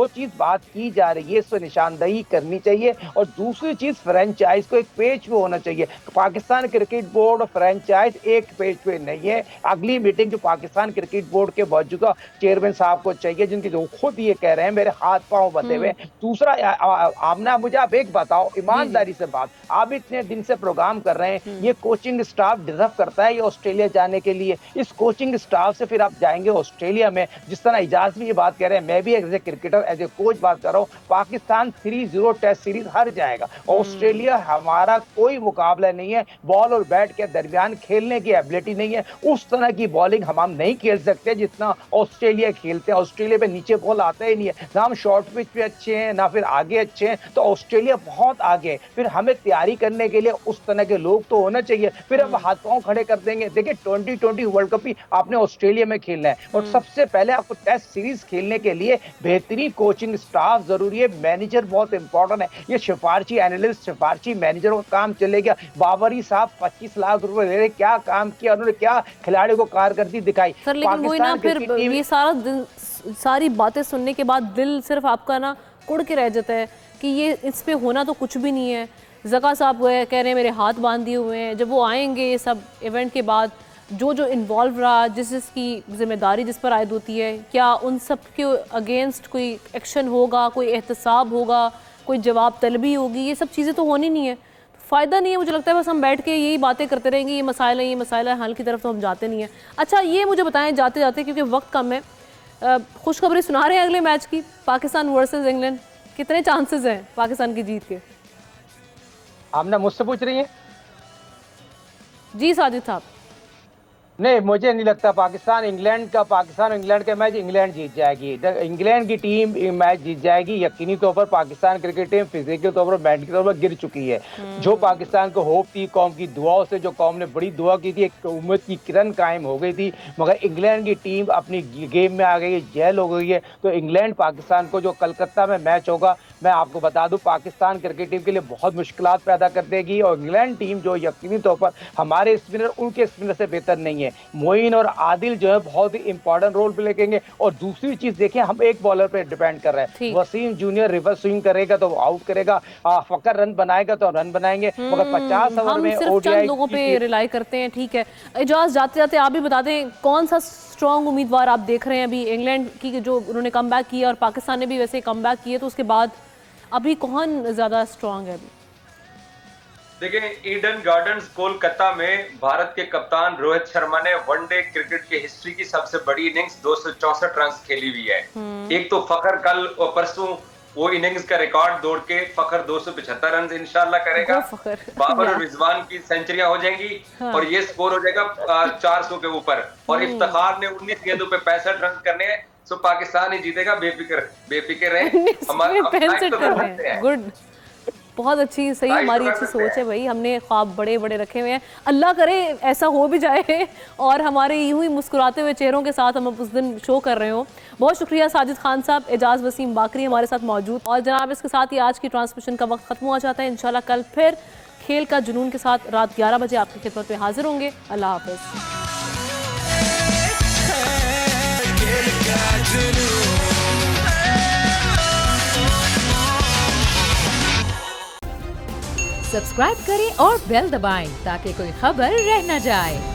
चीज बात की जा रही है, इस पर निशानदेही करनी चाहिए। और दूसरी चीज, फ्रेंचाइज को एक पेज पे होना चाहिए। पाकिस्तान क्रिकेट बोर्ड और फ्रेंचाइज एक पेज पे नहीं है। अगली मीटिंग जो पाकिस्तान क्रिकेट बोर्ड के मौजूदा चेयरमैन साहब को चाहिए, जिनकी जो खुद ये कह रहे हैं मेरे हाथ पांव बंधे हुए। दूसरा, आमना मुझे आप एक बताओ ईमानदारी से बात, आप इतने दिन से प्रोग्राम कर रहे हैं, ये कोचिंग स्टाफ डिजर्व करता है ये ऑस्ट्रेलिया जाने के लिए? इस कोचिंग स्टाफ से फिर आप जाएंगे ऑस्ट्रेलिया में, जिस तरह इजाज भी ये बात कह रहे हैं, मैं भी as a cricketer as a coach बात कर रहा हूँ, पाकिस्तान 3-0 टेस्ट सीरीज हार जाएगा। ऑस्ट्रेलिया हमारा कोई मुकाबला नहीं है, बॉल और बैट के दरमियान खेलने की एबिलिटी नहीं है। उस तरह की बॉलिंग हम नहीं खेल सकते जितना ऑस्ट्रेलिया खेलते हैं। ऑस्ट्रेलिया पे नीचे बॉल आता ही नहीं है, ना हम शॉर्ट पिच पे अच्छे हैं ना फिर आगे अच्छे हैं। तो ऑस्ट्रेलिया बहुत आगे है। फिर हमें तैयारी करने के लिए उस तरह के लोग तो होना चाहिए। फिर हम हाथ पांव खड़े कर देंगे। देखिए 2020 वर्ल्ड कप भी आपने ऑस्ट्रेलिया में खेलना है, और सबसे पहले आपको टेस्ट सीरीज खेलने के लिए बेहतरीन कोचिंग स्टाफ जरूरी है, मैनेजर बहुत इंपॉर्टेंट है। ये सिफारशी एनालिस्ट, सिफारशी मैनेजरों का काम चलेगा। बाबरी साहब 25 लाख रुपए ले रहे, क्या काम किया उन्होंने, क्या खिलाड़ी को कारकर्दगी दिखाई? सर लेकिन वही ना, फिर ये सारी बातें सुनने के बाद दिल सिर्फ आपका ना कुड़ के रह जाता है कि ये इस पे होना तो कुछ भी नहीं है। ज़का साहब कह रहे हैं मेरे हाथ बांध दिए हुए हैं। जब वो आएंगे ये सब इवेंट के बाद, जो इन्वॉल्व रहा, जिसकी जिम्मेदारी जिस पर आयद होती है, क्या उन सब के अगेंस्ट कोई एक्शन होगा, कोई एहतसाब होगा, कोई जवाब तलबी होगी? ये सब चीज़ें तो होनी नहीं है। फ़ायदा नहीं है, मुझे लगता है बस हम बैठ के यही बातें करते रहेंगे, ये मसाइल है हल की तरफ तो हम जाते नहीं हैं। अच्छा ये मुझे बताएं जाते जाते, क्योंकि वक्त कम है, खुशखबरी सुना रहे हैं अगले मैच की, पाकिस्तान वर्सेस इंग्लैंड, कितने चांसेस हैं पाकिस्तान की जीत के? आपने मुझसे पूछ रही है? जी साजिद साहब। नहीं, मुझे नहीं लगता। पाकिस्तान और इंग्लैंड का मैच इंग्लैंड जीत जाएगी। इंग्लैंड की टीम मैच जीत जाएगी यकीनी तौर पर। पाकिस्तान क्रिकेट टीम फिजिकल तौर पर, मेंटल तौर पर गिर चुकी है। जो पाकिस्तान को होप थी कौम की दुआओं से, जो कौम ने बड़ी दुआ की थी, एक उम्मीद की किरण कायम हो गई थी, मगर इंग्लैंड की टीम अपनी गेम में आ गई है, जेल हो गई है। तो इंग्लैंड पाकिस्तान को जो कलकत्ता में मैच होगा, मैं आपको बता दूं, पाकिस्तान क्रिकेट टीम के लिए बहुत मुश्किलात पैदा कर देगी। और इंग्लैंड टीम जो यकीनी तौर पर हमारे स्पिनर उनके स्पिनर से बेहतर नहीं है। मोइन और आदिल जो है बहुत ही इंपॉर्टेंट रोल प्ले करेंगे। और दूसरी चीज देखिए, हम एक बॉलर पे डिपेंड कर रहे हैं। वसीम जूनियर रिवर्स स्विंग करेगा तो आउट करेगा, फकर रन बनाएगा तो रन बनाएंगे, मगर 50 ओवर में ओडीआई लोगों पे रिलाई करते हैं। ठीक है एजाज, जाते जाते आप भी बता दें कौन सा स्ट्रॉन्ग उम्मीदवार आप देख रहे हैं अभी? इंग्लैंड की जो उन्होंने कमबैक किया और पाकिस्तान ने भी वैसे कमबैक किए, तो उसके बाद अभी कौन ज्यादा स्ट्रॉन्ग है अभी? देखिए, ईडन गार्डन्स कोलकाता में भारत के कप्तान रोहित शर्मा ने वनडे क्रिकेट की हिस्ट्री की सबसे बड़ी इनिंग्स 264 रन खेली हुई है। एक तो फखर कल और परसों वो इनिंग्स का रिकॉर्ड तोड़ के फखर 275 रन इंशाल्लाह करेगा। बाबर और रिजवान की सेंचुरियां हो जाएंगी। हाँ। और ये स्कोर हो जाएगा 400 के ऊपर। और इफ्तिखार ने 19 गेंदों पे 65 रन करने हैं। सो पाकिस्तान ही जीतेगा, बेफिक्र रहे। हमारे गुड, बहुत अच्छी, सही, हमारी अच्छी सोच है भाई। हमने ख्वाब बड़े बड़े रखे हुए हैं, अल्लाह करे ऐसा हो भी जाए और हमारे यूं ही मुस्कुराते हुए चेहरों के साथ हम उस दिन शो कर रहे हो। बहुत शुक्रिया साजिद खान साहब, एजाज वसीम बाकरी हमारे साथ मौजूद। और जनाब, इसके साथ ही आज की ट्रांसमिशन का वक्त खत्म हो जाता है। इंशाल्लाह कल फिर खेल का जुनून के साथ रात 11 बजे आपकी खिदमत में हाजिर होंगे। अल्लाह हाफिज। सब्सक्राइब करें और बेल दबाएं ताकि कोई खबर रह न जाए।